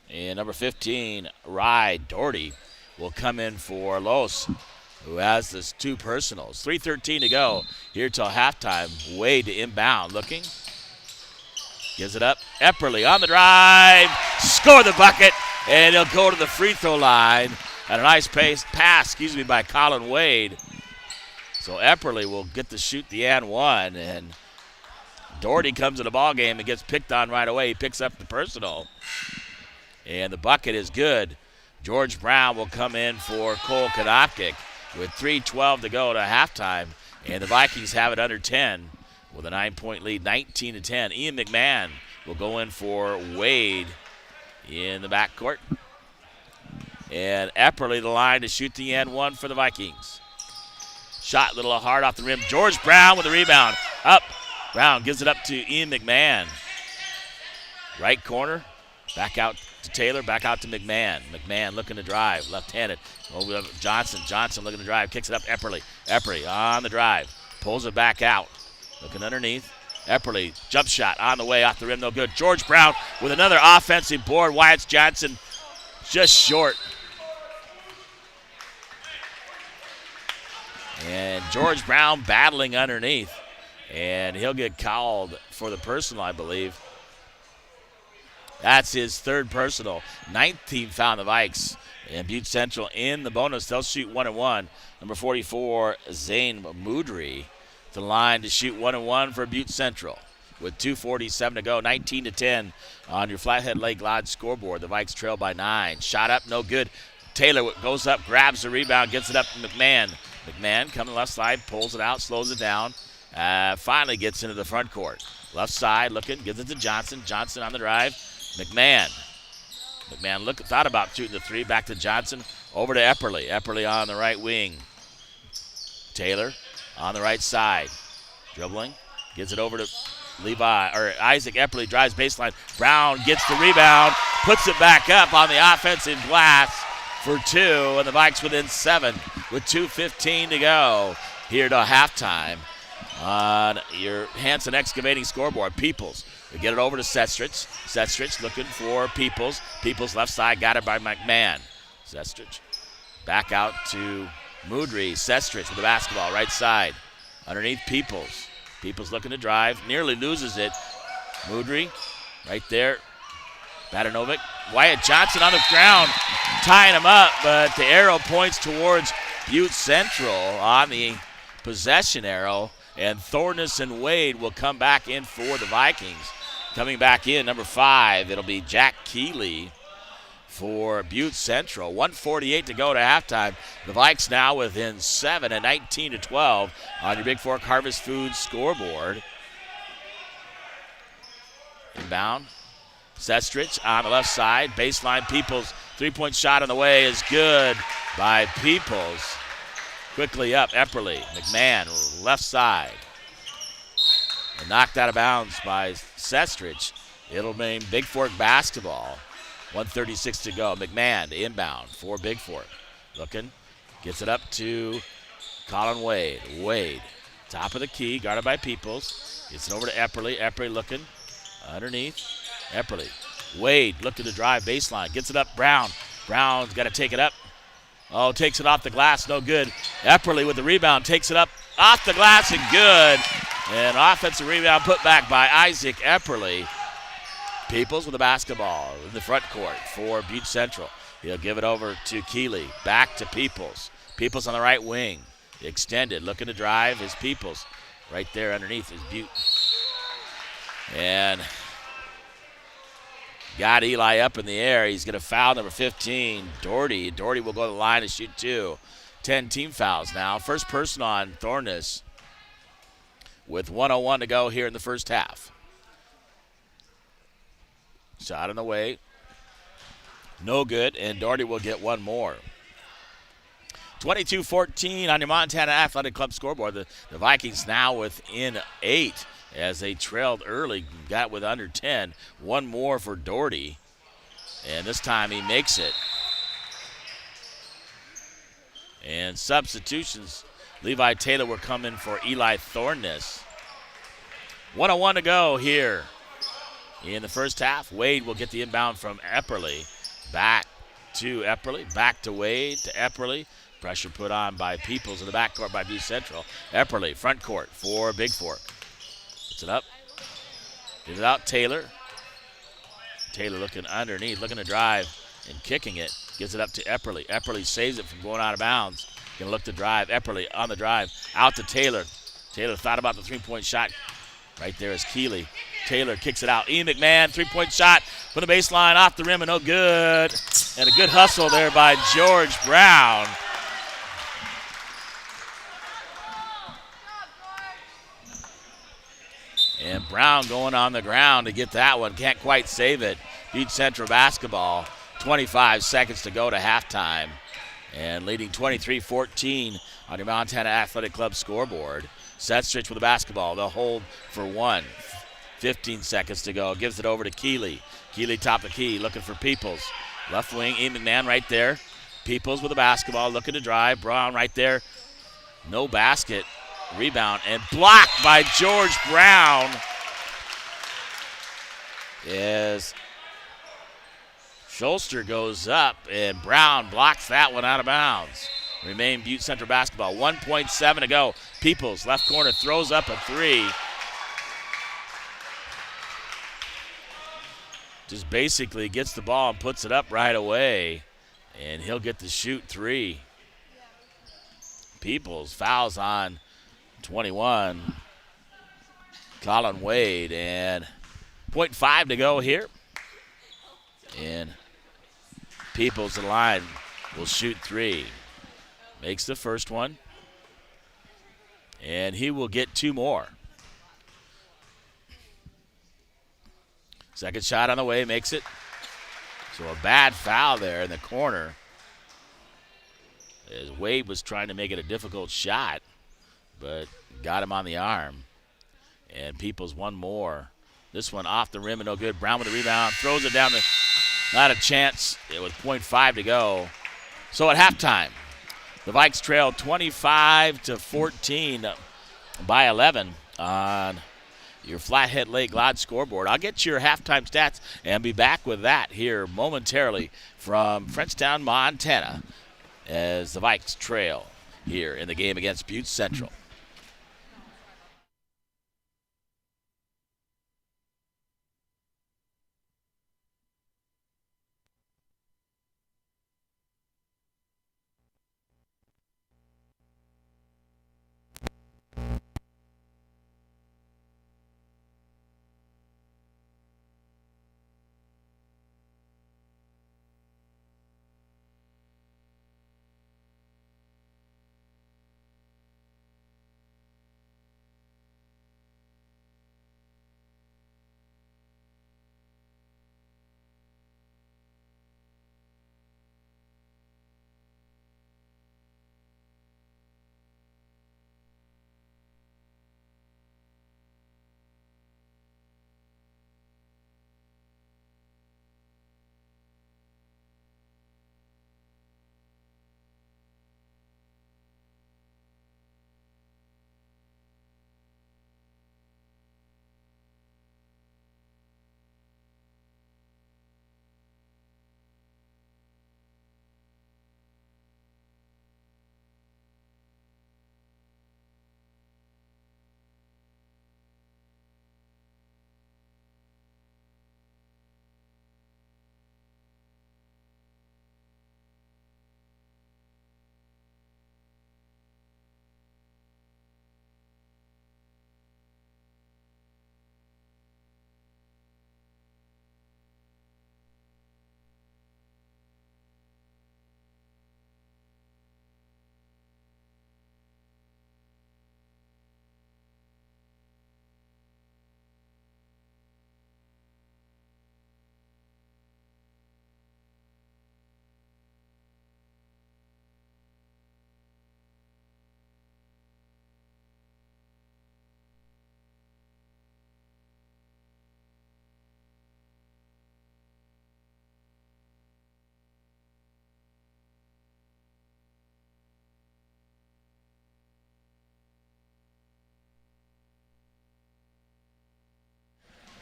And number 15, Rye Doherty, will come in for Los, who has this 2 personals. 3:13 to go here till halftime. Wade to inbound. Looking. Gives it up. Epperly on the drive. Score the bucket. And he'll go to the free throw line. And a nice pass by Colin Wade. So Epperly will get to shoot the and one. And Doherty comes to the ball game and gets picked on right away. He picks up the personal. And the bucket is good. George Brown will come in for Cole Konopkic with 3:12 to go to halftime. And the Vikings have it under 10 with a 9-point lead, 19-10. Ian McMahon will go in for Wade in the backcourt. And Epperly the line to shoot the end one for the Vikings. Shot a little hard off the rim. George Brown with the rebound. Up. Brown gives it up to Ian McMahon. Right corner. Back out to Taylor. Back out to McMahon. McMahon looking to drive. Left-handed. Over to Johnson. Johnson looking to drive. Kicks it up. Epperly. Epperly on the drive. Pulls it back out. Looking underneath. Epperly. Jump shot on the way. Off the rim. No good. George Brown with another offensive board. Wyatt Johnson just short. And George Brown battling underneath. And he'll get called for the personal, I believe. That's his third personal. 19th foul on the Vikes. And Butte Central in the bonus. They'll shoot 1-1. Number 44, Zane Moudry, to the line to shoot 1-1 for Butte Central. With 2:47 to go, 19-10 on your Flathead Lake Lodge scoreboard. The Vikes trail by 9. Shot up, no good. Taylor goes up, grabs the rebound, gets it up to McMahon. McMahon coming left side, pulls it out, slows it down. Finally gets into the front court. Left side looking, gives it to Johnson. Johnson on the drive. McMahon thought about shooting the three. Back to Johnson. Over to Epperly. Epperly on the right wing. Taylor on the right side. Dribbling. Gives it over to Isaac Epperly. Drives baseline. Brown gets the rebound. Puts it back up on the offensive glass for 2. And the Vikes within 7 with 2:15 to go here to halftime on your Hanson Excavating scoreboard. Peoples. We get it over to Sestrich. Sestrich looking for Peoples. Peoples left side, got it by McMahon. Sestrich back out to Moudry. Sestrich with the basketball, right side. Underneath Peoples. Peoples looking to drive, nearly loses it. Moudry right there. Badanovic. Wyatt Johnson on the ground, tying him up, but the arrow points towards Butte Central on the possession arrow. And Thornus and Wade will come back in for the Vikings. Coming back in, number 5, it'll be Jack Keeley for Butte Central. 1:48 to go to halftime. The Vikes now within 7 at 19-12 on your Bigfork Harvest Foods scoreboard. Inbound. Sestrich on the left side. Baseline Peoples. Three-point shot on the way is good by Peoples. Quickly up, Epperly. McMahon, left side. And knocked out of bounds by Sestrich. It'll mean Bigfork basketball. 1:36 to go. McMahon to inbound for Bigfork. Looking. Gets it up to Colin Wade. Wade, top of the key, guarded by Peoples. Gets it over to Epperly. Epperly looking underneath. Epperly. Wade looking to drive baseline. Gets it up. Brown. Brown's got to take it up. Oh, takes it off the glass. No good. Epperly with the rebound. Takes it up off the glass and good. And offensive rebound put back by Isaac Epperly. Peoples with the basketball in the front court for Butte Central. He'll give it over to Keeley. Back to Peoples. Peoples on the right wing. Extended. Looking to drive is Peoples. Right there underneath is Butte. And got Eli up in the air. He's going to foul number 15, Doherty. Doherty will go to the line and shoot 2. 10 team fouls now. First person on Thornus with 1:01 to go here in the first half. Shot on the way. No good, and Doherty will get one more. 22-14 on your Montana Athletic Club scoreboard. The Vikings now within 8 as they trailed early, got with under 10. One more for Doherty, and this time he makes it. And substitutions, Levi Taylor will come in for Eli Thornus. 1:01 to go here in the first half. Wade will get the inbound from Epperly. Back to Epperly, back to Wade, to Epperly. Pressure put on by Peoples in the backcourt by Butte Central. Epperly, front court for Bigfork. Puts it up. Gives it out Taylor. Taylor looking underneath, looking to drive and kicking it. Gives it up to Epperly. Epperly saves it from going out of bounds. Going to look to drive. Epperly on the drive. Out to Taylor. Taylor thought about the three-point shot. Right there is Keeley. Taylor kicks it out. Ian McMahon, three-point shot from the baseline, off the rim, and no good. And a good hustle there by George Brown. And Brown going on the ground to get that one. Can't quite save it. Butte Central basketball. 25 seconds to go to halftime. And leading 23-14 on your Montana Athletic Club scoreboard. Setstrich with the basketball. They'll hold for one. 15 seconds to go. Gives it over to Keeley. Keeley top of the key, looking for Peoples. Left wing, Ian McMahon right there. Peoples with the basketball, looking to drive. Brown right there. No basket. Rebound and blocked by George Brown. As Schulster goes up and Brown blocks that one out of bounds. Remain Butte Central basketball. 1.7 to go. Peoples, left corner, throws up a three. Just basically gets the ball and puts it up right away. And he'll get the shoot three. Peoples fouls on 21. Colin Wade, and 0.5 to go here. And Peoples, the line, will shoot three. Makes the first one. And he will get two more. Second shot on the way, makes it. So a bad foul there in the corner. As Wade was trying to make it a difficult shot, but got him on the arm. And Peoples one more. This one off the rim and no good. Brown with the rebound, throws it down. Not a chance. It was 0.5 to go. So at halftime, the Vikes trail 25-14 by 11 on your Flathead Lake Lodge scoreboard. I'll get your halftime stats and be back with that here momentarily from Frenchtown, Montana, as the Vikes trail here in the game against Butte Central.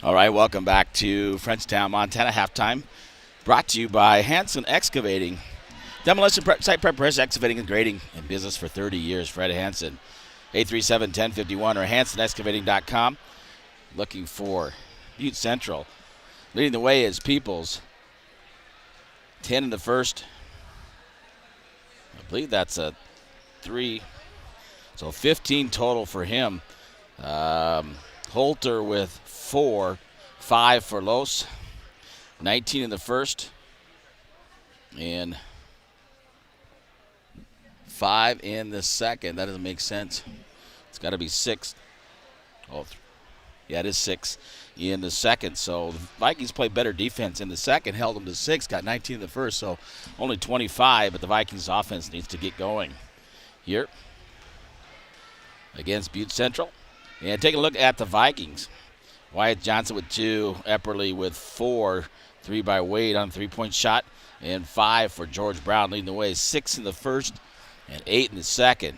All right, welcome back to Frenchtown, Montana halftime. Brought to you by Hanson Excavating. Demolition, site preparation, excavating, and grading in business for 30 years. Fred Hanson, 837-1051 or hansonexcavating.com. Looking for Butte Central. Leading the way is Peoples. 10 in the first. I believe that's a 3. So 15 total for him. Holter with 4. 5 for Los. 19 in the first. And 5 in the second. That doesn't make sense. It's got to be 6. Oh, yeah, it is 6 in the second. So the Vikings played better defense in the second, held them to 6, got 19 in the first, so only 25, but the Vikings offense needs to get going here against Butte Central. And take a look at the Vikings. Wyatt Johnson with 2, Epperly with 4, 3 by Wade on a 3-point shot, and 5 for George Brown leading the way. 6 in the first and 8 in the second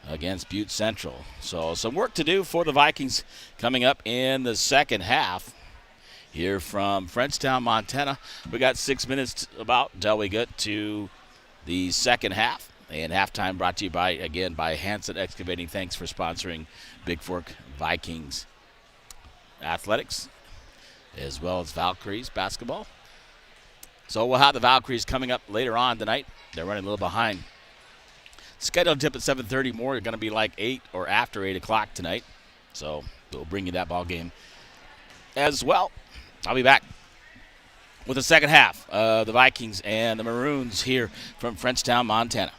against Butte Central. So some work to do for the Vikings coming up in the second half here from Frenchtown, Montana. We got 6 minutes about until we get to the second half. And halftime brought to you by Hanson Excavating. Thanks for sponsoring Bigfork Vikings athletics, as well as Valkyries basketball. So we'll have the Valkyries coming up later on tonight. They're running a little behind. Scheduled tip at 7:30. More are going to be like 8 or after 8 o'clock tonight. So we'll bring you that ball game as well. I'll be back with the second half of the Vikings and the Maroons here from Frenchtown, Montana.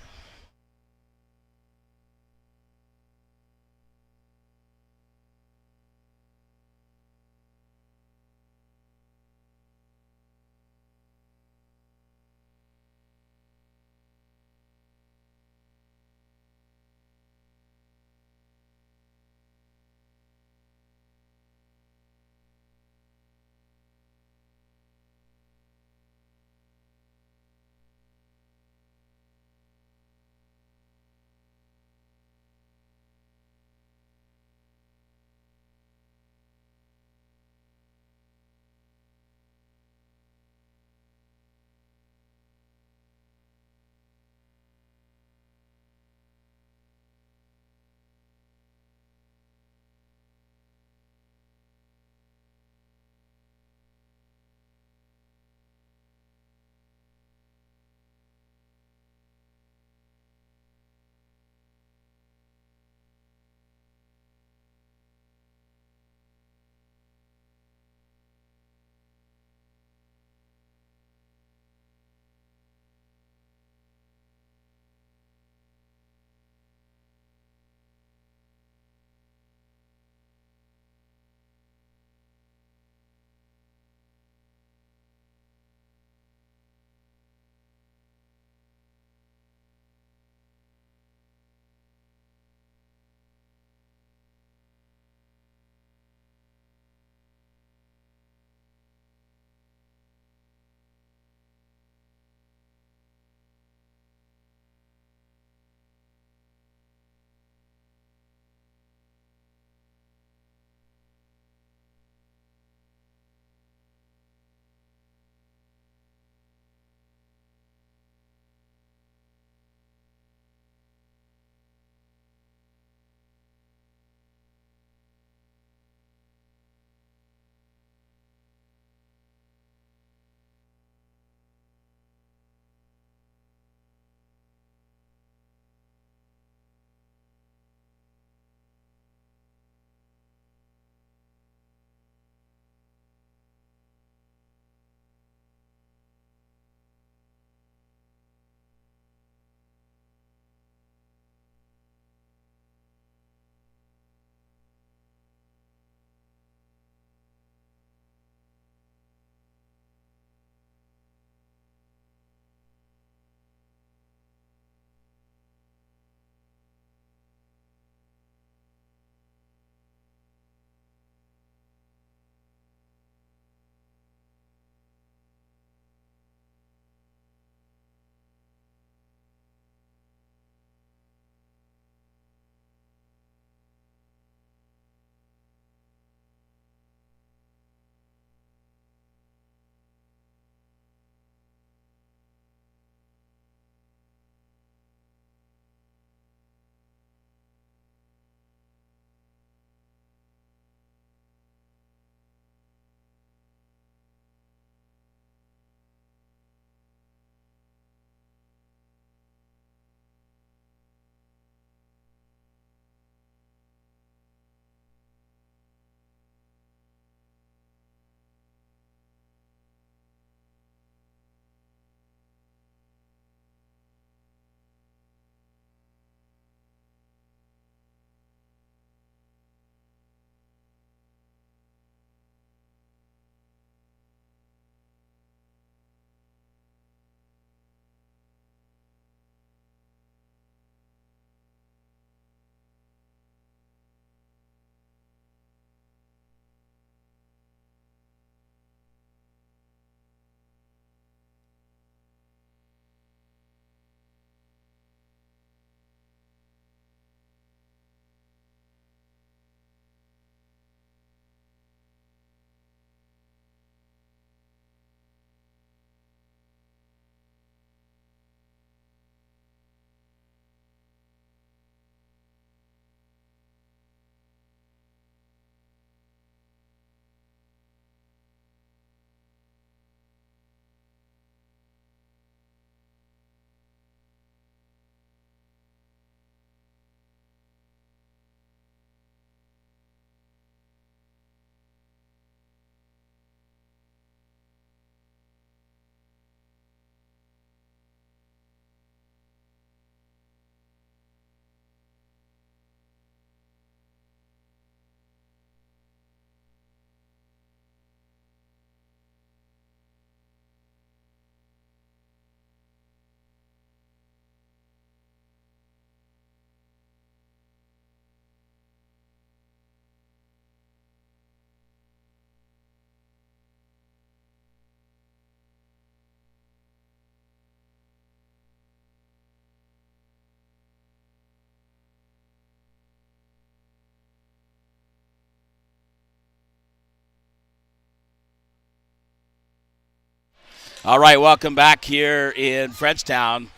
All right, welcome back here in Frenchtown.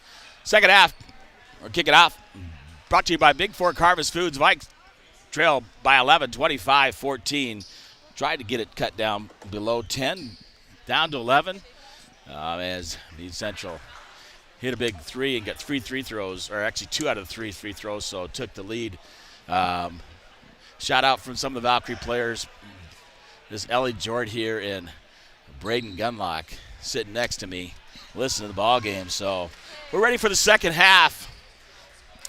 Second half, or kick it off, brought to you by Bigfork Harvest Foods. Vikes trail by 11, 25-14. Tried to get it cut down below 10, down to 11, as Butte Central hit a big three and got 3 free throws, or actually 2 out of the 3 free throws, so took the lead. Shout out from some of the Valkyrie players. This Ellie Jord here and Braden Gunlock sitting next to me, listening to the ball game. So we're ready for the second half.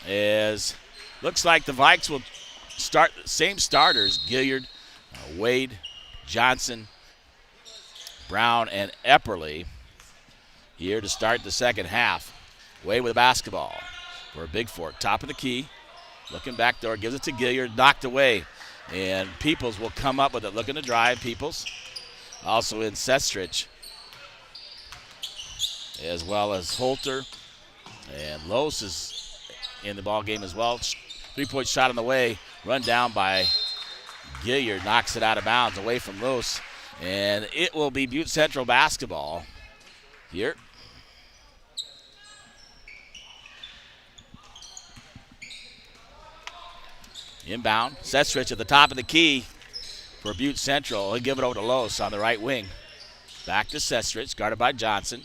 As looks like the Vikes will start the same starters: Gilliard, Wade, Johnson, Brown, and Epperly here to start the second half. Wade with the basketball for Bigfork, top of the key, looking back door, gives it to Gilliard, knocked away, and Peoples will come up with it, looking to drive. Peoples also in Sestrich, as well as Holter, and Los is in the ball game as well. 3-point shot on the way, run down by Gilliard, knocks it out of bounds away from Los, and it will be Butte Central basketball here. Inbound, Sestrich at the top of the key for Butte Central. He'll give it over to Los on the right wing. Back to Sestrich, guarded by Johnson.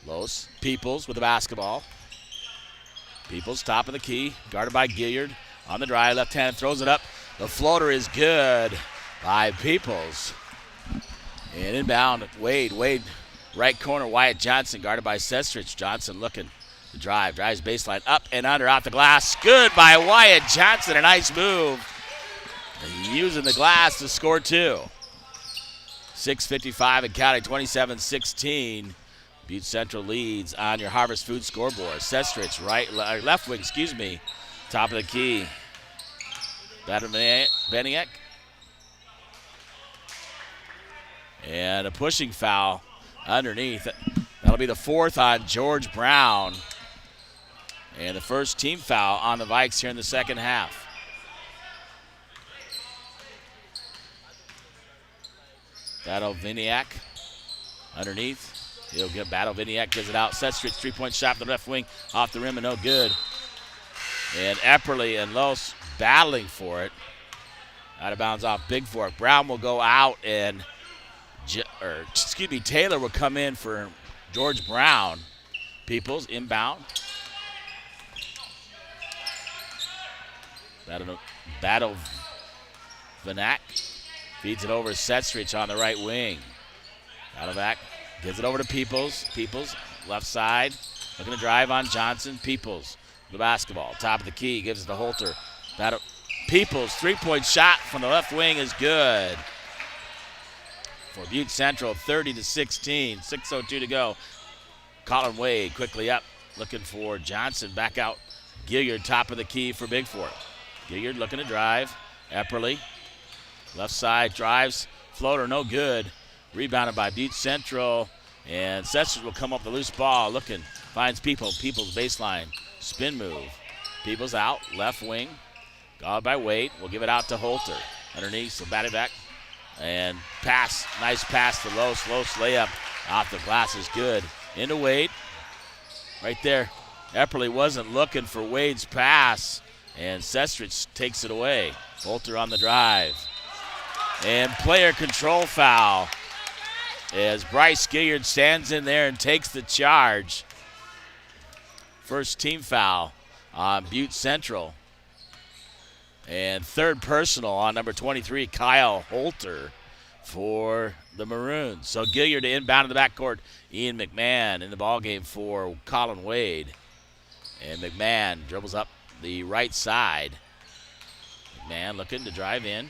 Los, Peoples with the basketball. Peoples, top of the key, guarded by Gilliard. On the drive, left hand, throws it up. The floater is good by Peoples. And inbound, Wade, right corner, Wyatt Johnson, guarded by Sestrich. Johnson looking to drives baseline, up and under, off the glass. Good by Wyatt Johnson, a nice move. And using the glass to score 2. 6:55 and counting, 27-16. Butte Central leads on your Harvest Food scoreboard. Sestrich, left wing, top of the key. Beniak. And a pushing foul underneath. That'll be the 4th on George Brown. And the first team foul on the Vikes here in the second half. Battle Viniak underneath. He'll get Battle. Viniak gives it out. Sestrich, 3-point shot from the left wing, off the rim and no good. And Epperly and Los battling for it. Out of bounds off Bigfork. Brown will go out, and Taylor will come in for George Brown. Peoples inbound. Battle Vinac feeds it over to Sestrich on the right wing. Battleback gives it over to Peoples. Peoples, left side, looking to drive on Johnson. Peoples, the basketball, top of the key, gives it to Holter. Peoples, 3-point shot from the left wing is good. For Butte Central, 30-16, 6:02 to go. Colin Wade quickly up, looking for Johnson, back out. Gilliard, top of the key for Bigfork. Gilliard looking to drive. Epperly, left side, drives, floater, no good. Rebounded by Butte Central, and Sestrich will come up the loose ball, looking, finds Peoples baseline, spin move. Peoples out, left wing, guarded by Wade. We'll give it out to Holter. Underneath, so batted back, and pass, nice pass to Los. Los layup off the glass is good. Into Wade, right there. Epperly wasn't looking for Wade's pass, and Sestrich takes it away. Holter on the drive. And player control foul, as Bryce Gilliard stands in there and takes the charge. First team foul on Butte Central. And third personal on number 23, Kyle Holter, for the Maroons. So Gilliard to inbound in the backcourt. Ian McMahon in the ballgame for Colin Wade. And McMahon dribbles up the right side. McMahon looking to drive in.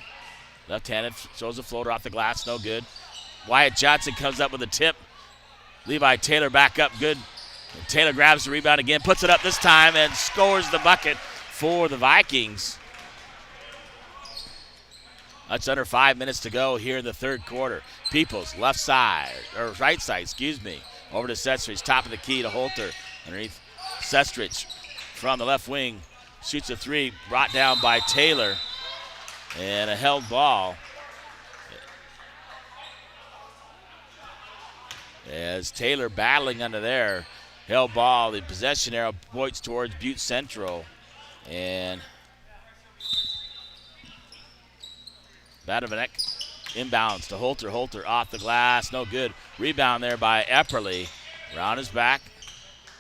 Left-handed, throws a floater off the glass, no good. Wyatt Johnson comes up with a tip. Levi Taylor back up, good. And Taylor grabs the rebound again, puts it up this time, and scores the bucket for the Vikings. That's under 5 minutes to go here in the third quarter. Peoples, left side, or right side, over to Sestrich, top of the key to Holter. Underneath Sestrich from the left wing, shoots a 3, brought down by Taylor, and a held ball. as Taylor battling under there. Held ball, the possession arrow points towards Butte Central. And Badovanek inbounds to Holter. Holter off the glass, no good. Rebound there by Epperly. Around his back.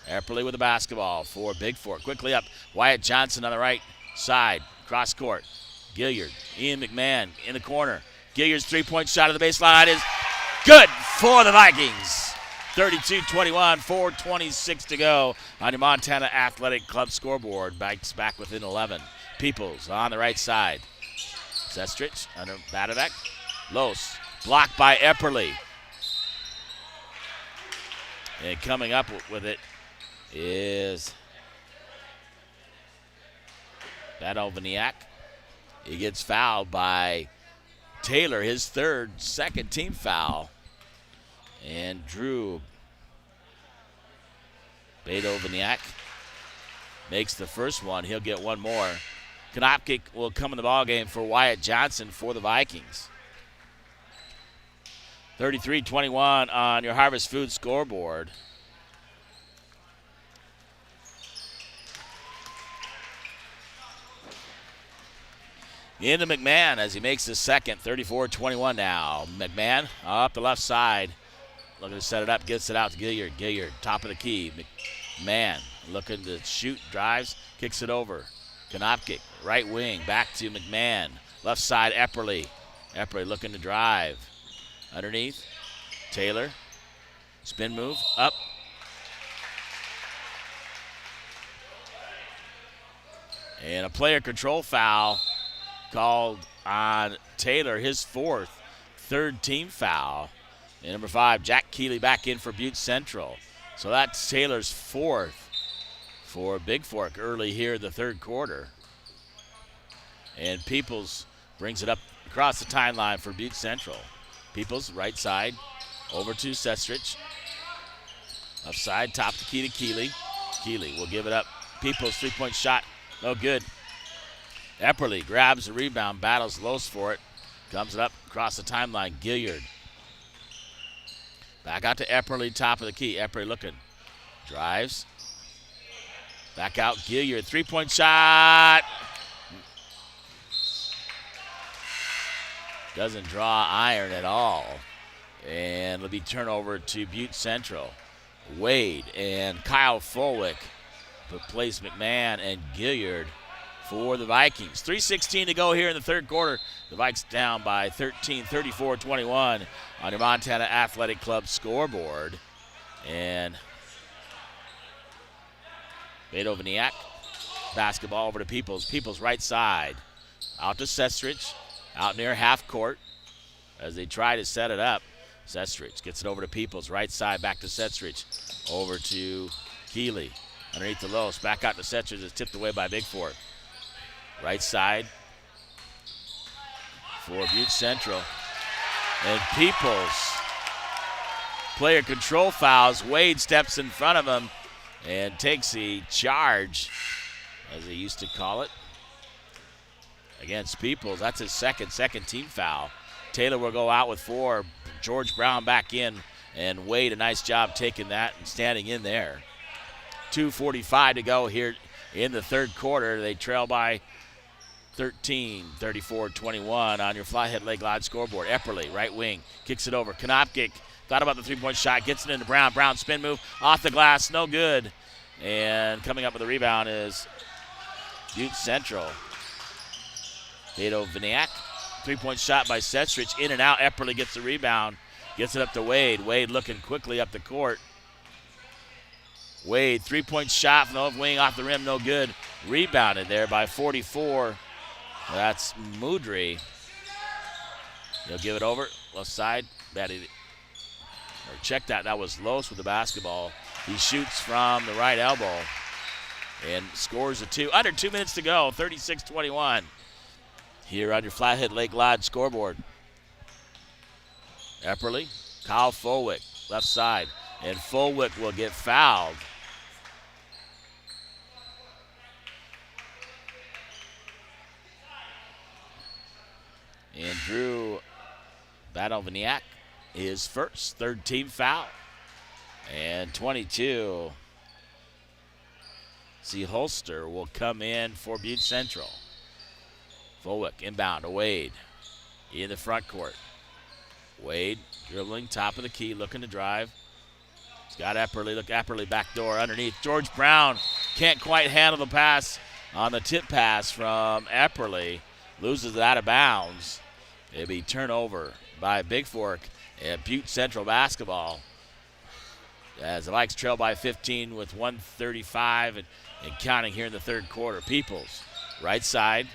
Epperly with the basketball for Bigfork. Quickly up, Wyatt Johnson on the right side. Cross court. Gilliard, Ian McMahon in the corner. Gilliard's three-point shot of the baseline is good for the Vikings. 32-21, 4:26 to go on your Montana Athletic Club scoreboard. Back within 11. Peoples on the right side. Sestrich under Badovek. Los blocked by Epperly. And coming up with it is Badovniak. He gets fouled by Taylor, his second team foul. And Drew Badovniak makes the first one. He'll get one more. Konopkic will come in the ballgame for Wyatt Johnson for the Vikings. 33-21 on your Harvest Food scoreboard. Into McMahon as he makes his second. 34-21 now. McMahon up the left side. Looking to set it up, gets it out to Gilliard. Gilliard, top of the key. McMahon looking to shoot, drives, kicks it over. Konopkic, right wing, back to McMahon. Left side, Epperly. Epperly looking to drive. Underneath, Taylor. Spin move, up. And a player control foul called on Taylor, his fourth, third team foul. And number 5, Jack Keeley back in for Butte Central. So that's Taylor's fourth for Bigfork early here in the third quarter. And Peoples brings it up across the timeline for Butte Central. Peoples, right side, over to Sestrich. Left side, top the key to Keeley. Keeley will give it up. Peoples, three-point shot, no good. Epperly grabs the rebound, battles Los for it. Comes it up across the timeline, Gilliard. Back out to Epperly, top of the key. Epperly looking, drives. Back out, Gilliard, three-point shot. Doesn't draw iron at all. And it'll be turnover to Butte Central. Wade and Kyle Fulwick replace McMahon and Gilliard for the Vikings. 3:16 to go here in the third quarter. The Vikes down by 13, 34-21 on your Montana Athletic Club scoreboard. And Badovniak, basketball over to Peoples. Peoples right side. Out to Sestrich, out near half court as they try to set it up. Sestrich gets it over to Peoples, right side, back to Sestrich. Over to Keeley. Underneath the Los, back out to Sestrich. It's tipped away by Bigfork. Right side for Butte Central. And Peoples, player control fouls. Wade steps in front of him and takes the charge, as they used to call it, against Peoples. That's his second team foul. Taylor will go out with 4. George Brown back in, and Wade, a nice job taking that and standing in there. 2:45 to go here in the third quarter. They trail by 13, 34-21 on your Flathead Lake Lodge scoreboard. Epperly, right wing, kicks it over. Konopkic thought about the three-point shot, gets it into Brown. Brown spin move, off the glass, no good. And coming up with the rebound is Butte Central. Badovniak, three-point shot by Sestrich, in and out. Epperly gets the rebound, gets it up to Wade. Wade looking quickly up the court. Wade, three-point shot from the left wing, off the rim, no good. Rebounded there by 44. That's Moudry. He'll give it over, left side. Check that. That was Los with the basketball. He shoots from the right elbow and scores a 2. Under 2 minutes to go, 36-21. Here on your Flathead Lake Lodge scoreboard. Epperly, Kyle Fulwick, left side. And Fulwick will get fouled. And Drew Badovniak is first, third team foul. And 22. See, Holster will come in for Butte Central. Fulwick inbound to Wade in the front court. Wade dribbling, top of the key, looking to drive. He's got Epperly. Look, Epperly back door underneath. George Brown can't quite handle the pass on the tip pass from Epperly. Loses it out of bounds. It'll be turnover by Bigfork and Butte Central basketball. As the Vikes trail by 15 with 1:35 and counting here in the third quarter. Peoples, right side.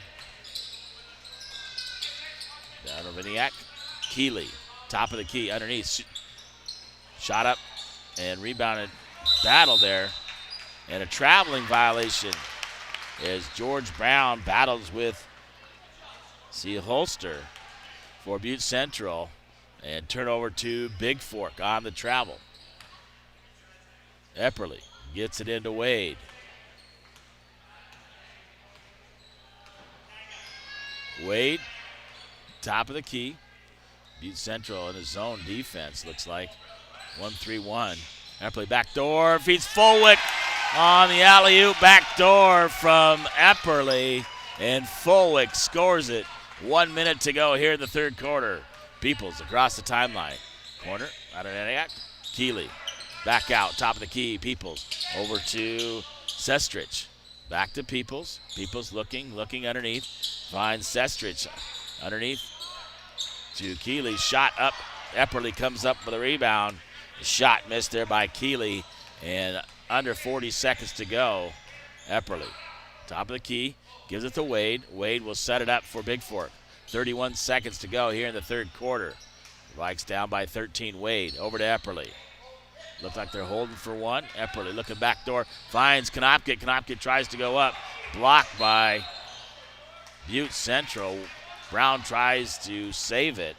Down to Viniak. Keeley, top of the key, underneath. Shot up and rebounded. Battle there. And a traveling violation as George Brown battles with Holster for Butte Central. And turnover to Bigfork on the travel. Epperly gets it into Wade. Wade, top of the key. Butte Central in his zone defense, looks like. 1-3-1. Epperly back door, feeds Fulwick on the alley-oop back door from Epperly. And Fulwick scores it. 1 minute to go here in the third quarter. Peoples across the timeline. Corner, out of Antioch. Keeley, back out, top of the key. Peoples over to Sestrich. Back to Peoples. Peoples looking underneath. Finds Sestrich underneath to Keeley. Shot up. Epperly comes up with a rebound. Shot missed there by Keeley. And under 40 seconds to go. Epperly, top of the key. Gives it to Wade. Wade will set it up for Bigfork. 31 seconds to go here in the third quarter. Vikes down by 13. Wade over to Epperly. Looks like they're holding for one. Epperly looking back door. Finds Konopka. Konopka tries to go up. Blocked by Butte Central. Brown tries to save it.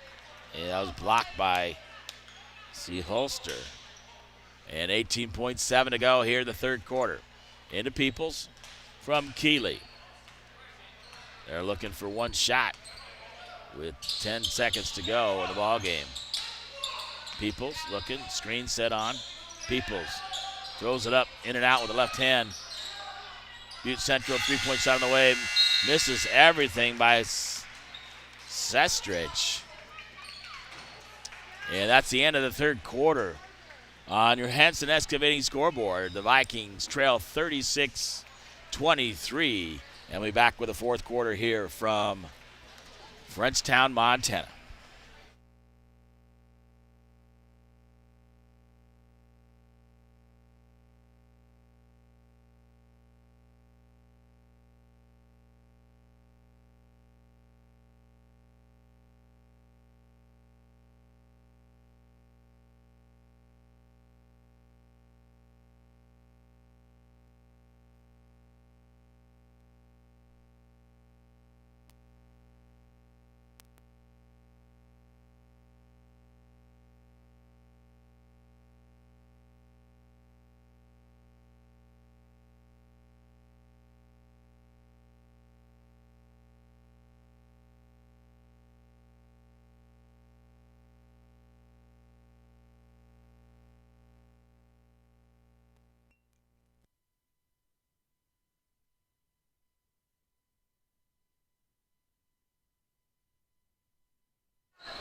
And that was blocked by Holster. And 18.7 to go here in the third quarter. Into Peoples from Keeley. They're looking for one shot with 10 seconds to go in the ball game. Peoples looking, screen set on. Peoples throws it up, in and out with the left hand. Butte Central 3-point shot on the way. Misses everything by Sestrich. And that's the end of the third quarter. On your Hanson Excavating scoreboard, the Vikings trail 36-23. And we'll be back with the fourth quarter here from Frenchtown, Montana.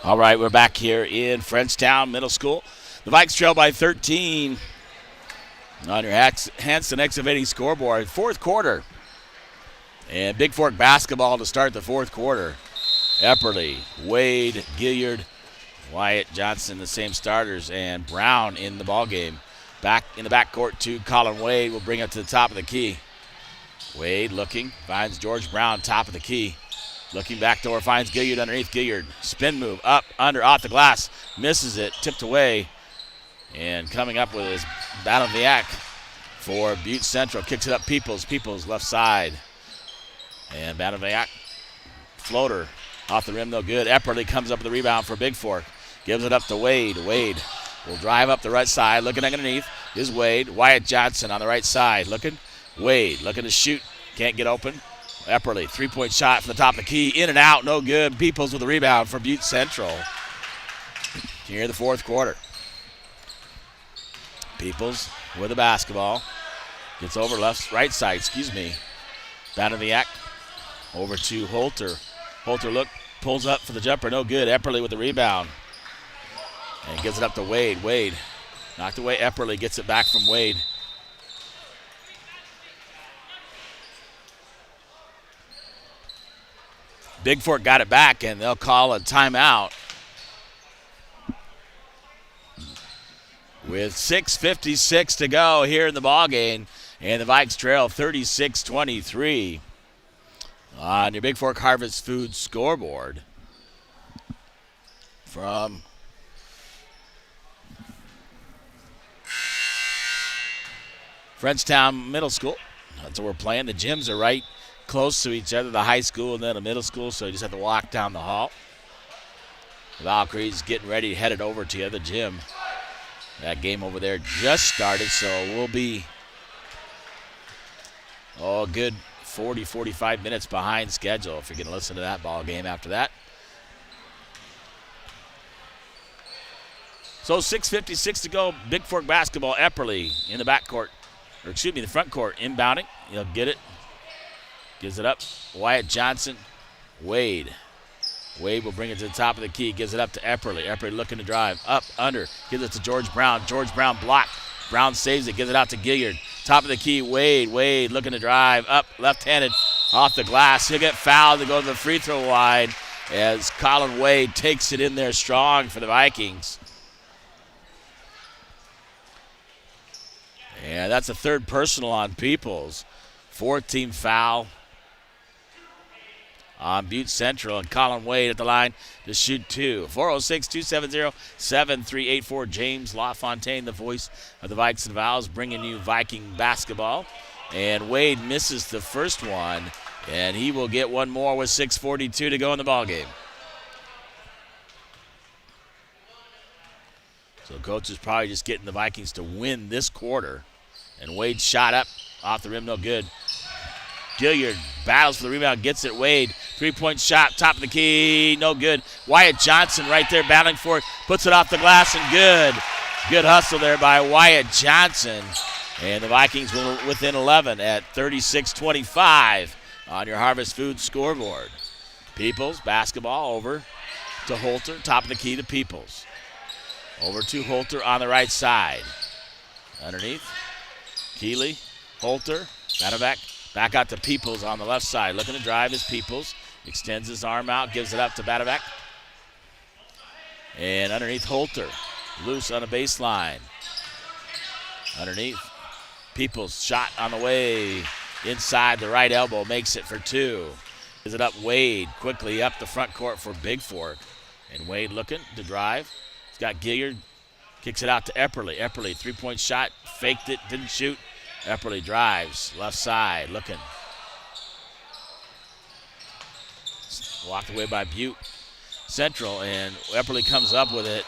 All right, we're back here in Frenchtown Middle School. The Vikes trail by 13 on your Hanson Excavating scoreboard. Fourth quarter. And Bigfork basketball to start the fourth quarter. Epperly, Wade, Gilliard, Wyatt, Johnson, the same starters, and Brown in the ball game. Back in the backcourt to Colin Wade. Will bring it to the top of the key. Wade looking, finds George Brown, top of the key. Looking back door, finds Gilliard underneath. Gilliard, spin move, up, under, off the glass. Misses it, tipped away. And coming up with his battle of the act for Butte Central. Kicks it up, Peoples. Peoples, left side. And battle of the act. Floater, off the rim, no good. Epperly comes up with the rebound for Bigfork. Gives it up to Wade. Wade will drive up the right side. Looking underneath is Wade. Wyatt Johnson on the right side. Looking. Wade looking to shoot. Can't get open. Epperly, three-point shot from the top of the key. In and out, no good. Peoples with the rebound for Butte Central. Here in the fourth quarter. Peoples with the basketball. Gets over right side, Banoviak over to Holter. Holter pulls up for the jumper, no good. Epperly with the rebound. And gives it up to Wade. Wade knocked away. Epperly gets it back from Wade. Bigfork got it back, and they'll call a timeout. With 6:56 to go here in the ballgame, and the Vikes trail 36-23 on your Bigfork Harvest Food scoreboard from Frenchtown Middle School. That's where we're playing. The gyms are right close to each other, the high school and then the middle school, so you just have to walk down the hall. The Valkyries getting ready, headed over to the other gym. That game over there just started, so we'll be a good 40, 45 minutes behind schedule if you're going to listen to that ball game after that. So 6:56 to go. Bigfork basketball. Epperly in the backcourt, the front court, inbounding. He'll get it. Gives it up. Wyatt Johnson. Wade. Wade will bring it to the top of the key. Gives it up to Epperly. Epperly looking to drive. Up, under. Gives it to George Brown. George Brown blocked. Brown saves it. Gives it out to Gilliard. Top of the key. Wade. Wade looking to drive. Up, left-handed. Off the glass. He'll get fouled to go to the free throw line as Colin Wade takes it in there strong for the Vikings. And that's a third personal on Peoples. Fourth team foul on Butte Central, and Colin Wade at the line to shoot two. 406-270-7384. James LaFontaine, the voice of the Vikes and Vows, bringing you Viking basketball. And Wade misses the first one, and he will get one more with 6:42 to go in the ballgame. So coach is probably just getting the Vikings to win this quarter. And Wade shot up off the rim, no good. Gilliard battles for the rebound, gets it. Wade, three-point shot, top of the key, no good. Wyatt Johnson right there battling for it, puts it off the glass and good. Good hustle there by Wyatt Johnson. And the Vikings within 11 at 36-25 on your Harvest Food scoreboard. Peoples, basketball over to Holter, top of the key to Peoples. Over to Holter on the right side. Underneath, Keeley, Holter, Banoviak. Back out to Peoples on the left side. Looking to drive is Peoples. Extends his arm out, gives it up to Banoviak. And underneath Holter. Loose on the baseline. Underneath. Peoples shot on the way. Inside the right elbow. Makes it for two. Gives it up Wade. Quickly up the front court for Bigfork. And Wade looking to drive. He's got Gilliard. Kicks it out to Epperly. Epperly, three-point shot. Faked it. Didn't shoot. Epperly drives, left side, looking. Walked away by Butte Central, and Epperly comes up with it.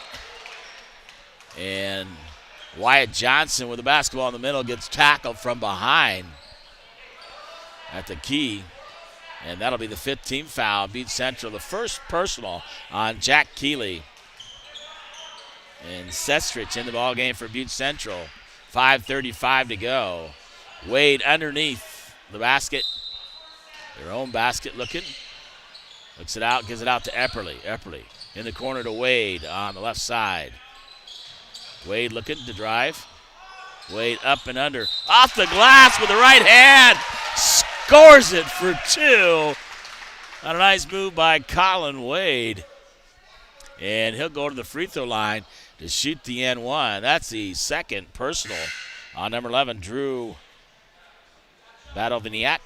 And Wyatt Johnson with the basketball in the middle gets tackled from behind at the key. And that'll be the fifth team foul. Butte Central, the first personal on Jack Keeley. And Sestrich in the ballgame for Butte Central. 5:35 to go. Wade underneath the basket. Their own basket looking. Looks it out, gives it out to Epperly. Epperly in the corner to Wade on the left side. Wade looking to drive. Wade up and under. Off the glass with the right hand. Scores it for two. On a nice move by Colin Wade. And he'll go to the free throw line to shoot the N1. That's the second personal on number 11, Drew Badoviniak.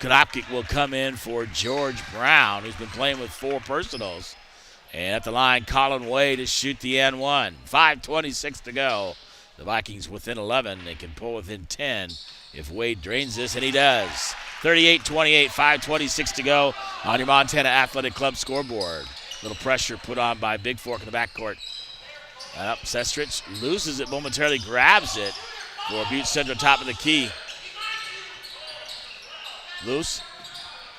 Konopkic will come in for George Brown, who's been playing with four personals. And at the line, Colin Wade to shoot the N1. 5:26 to go. The Vikings within 11. They can pull within 10 if Wade drains this, and he does. 38-28, 5:26 to go on your Montana Athletic Club scoreboard. Little pressure put on by Bigfork in the backcourt. Up, Sestrich loses it momentarily, grabs it for Butte Central, top of the key. Loose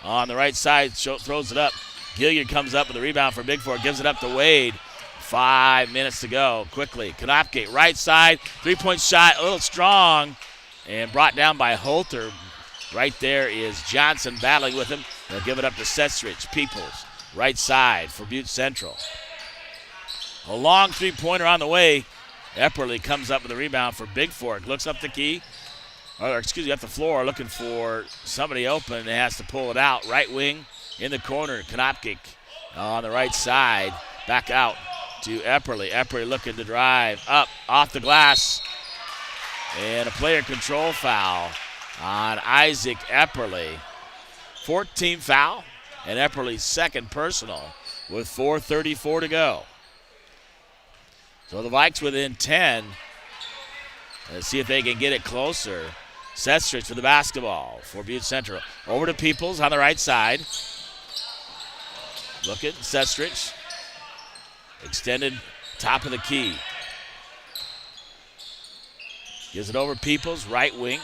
on the right side, throws it up. Gilliard comes up with a rebound for Bigfork, gives it up to Wade. 5 minutes to go. Quickly, Konopke, right side, three-point shot, a little strong, and brought down by Holter. Right there is Johnson battling with him. They'll give it up to Sestrich. Peoples, right side for Butte Central. A long three-pointer on the way. Epperly comes up with a rebound for Bigfork. Looks up the key, up the floor, looking for somebody open and has to pull it out. Right wing in the corner. Konopke on the right side. Back out to Epperly. Epperly looking to drive up off the glass. And a player control foul on Isaac Epperly. 14 foul, and Epperly's second personal with 4:34 to go. So the Vikes within 10. Let's see if they can get it closer. Sestrich with the basketball for Butte Central. Over to Peoples on the right side. Looking, Sestrich. Extended top of the key. Gives it over Peoples, right wing.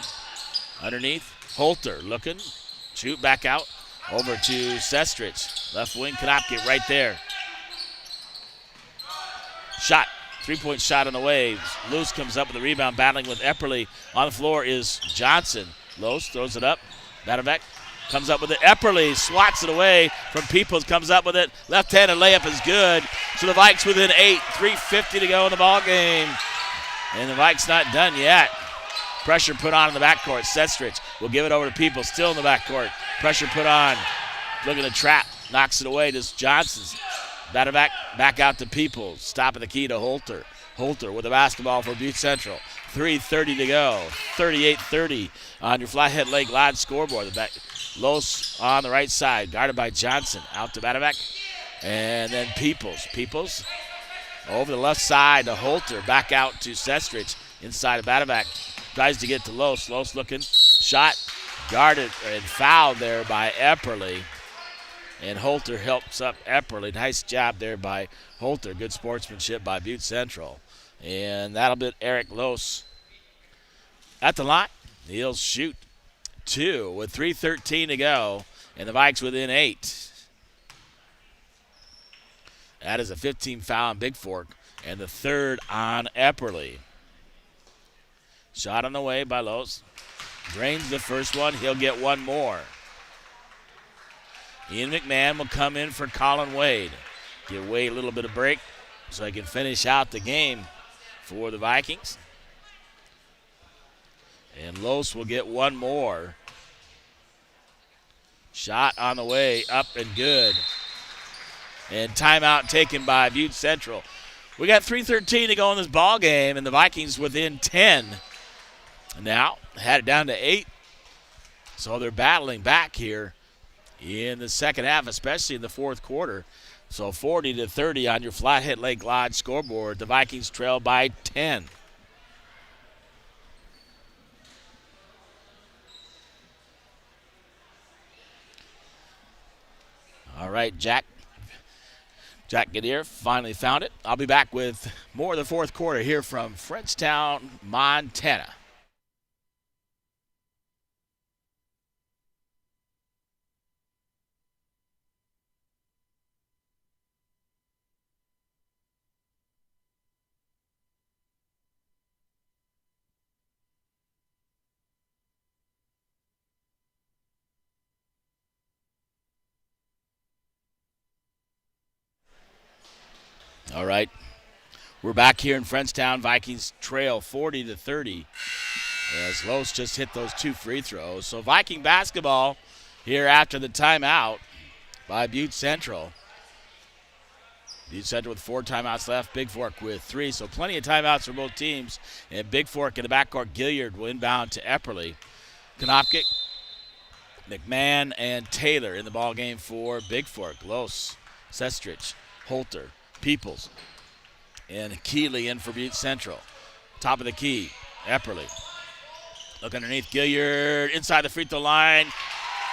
Underneath, Holter looking. Shoot back out. Over to Sestrich. Left wing, Konopke right there. Shot. Three-point shot on the way. Luce comes up with the rebound, battling with Epperly. On the floor is Johnson. Luce throws it up. Batterbeck comes up with it. Epperly swats it away from Peoples, comes up with it. Left-handed layup is good. So the Vikes within 8. 3:50 to go in the ball game. And the Vikes not done yet. Pressure put on in the backcourt. Sestrich will give it over to Peoples, still in the backcourt. Pressure put on. Looking to trap. Knocks it away. Just Johnson's. Batterback back out to Peoples. Stop of the key to Holter. Holter with the basketball for Butte Central. 3:30 to go. 38-30 on your Flathead Lake Lodge scoreboard. Los on the right side, guarded by Johnson. Out to Batterback. And then Peoples. Peoples over the left side to Holter. Back out to Sestrich. Inside of Batterback. Tries to get to Los. Los looking. Shot guarded and fouled there by Epperly. And Holter helps up Epperly. Nice job there by Holter. Good sportsmanship by Butte Central. And that'll be Eric Los at the line. He'll shoot 2 with 3:13 to go. And the Vikes within 8. That is a 15 foul on Bigfork. And the third on Epperly. Shot on the way by Los. Drains the first one. He'll get one more. Ian McMahon will come in for Colin Wade. Give Wade a little bit of break so he can finish out the game for the Vikings. And Los will get one more. Shot on the way, up and good. And timeout taken by Butte Central. We got 3:13 to go in this ball game, and the Vikings within 10. Now had it down to 8. So they're battling back here in the second half, especially in the fourth quarter. So 40-30 on your Flathead Lake Lodge scoreboard. The Vikings trail by 10. All right, Jack Gadier finally found it. I'll be back with more of the fourth quarter here from Frenchtown, Montana. All right, we're back here in Frenchtown. Vikings trail 40-30 as Los just hit those 2 free throws. So Viking basketball here after the timeout by Butte Central. Butte Central with 4 timeouts left. Bigfork with 3, so plenty of timeouts for both teams. And Bigfork in the backcourt. Gilliard will inbound to Epperly. Konopke, McMahon, and Taylor in the ball game for Bigfork. Los, Sestrich, Holter, Peoples, and Keeley in for Butte Central. Top of the key, Epperly. Look underneath, Gilliard inside the free throw line.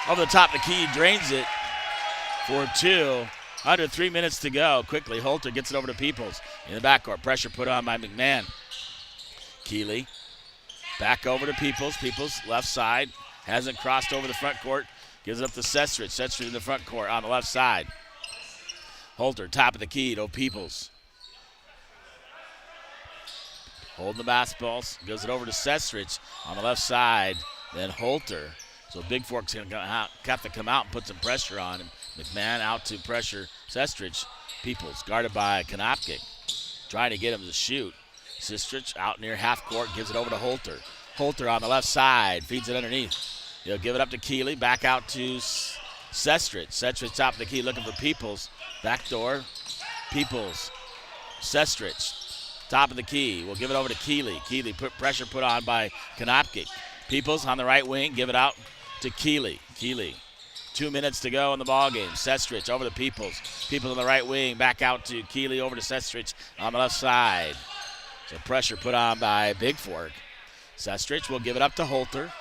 Over the top of the key, drains it for 2. Under 3 minutes to go. Quickly, Holter gets it over to Peoples in the backcourt. Pressure put on by McMahon. Keeley back over to Peoples. Peoples left side. Hasn't crossed over the front court. Gives it up to Sestrich. Sestrich in the front court on the left side. Holter, top of the key to Peoples. Holding the basketball, goes it over to Sestrich on the left side, then Holter. So Bigfork's going to have to come out and put some pressure on him. McMahon out to pressure Sestrich. Peoples guarded by Konopkic, trying to get him to shoot. Sestrich out near half court, gives it over to Holter. Holter on the left side, feeds it underneath. He'll give it up to Keeley, back out to Sestrich. Sestrich top of the key looking for Peoples. Backdoor, Peoples. Sestrich, top of the key. We'll give it over to Keeley. Keeley pressure put on by Konopkic. Peoples on the right wing, give it out to Keeley. Keeley, 2 minutes to go in the ball game. Sestrich over to Peoples. Peoples on the right wing, back out to Keeley, over to Sestrich on the left side. So pressure put on by Bigfork. Sestrich will give it up to Holter.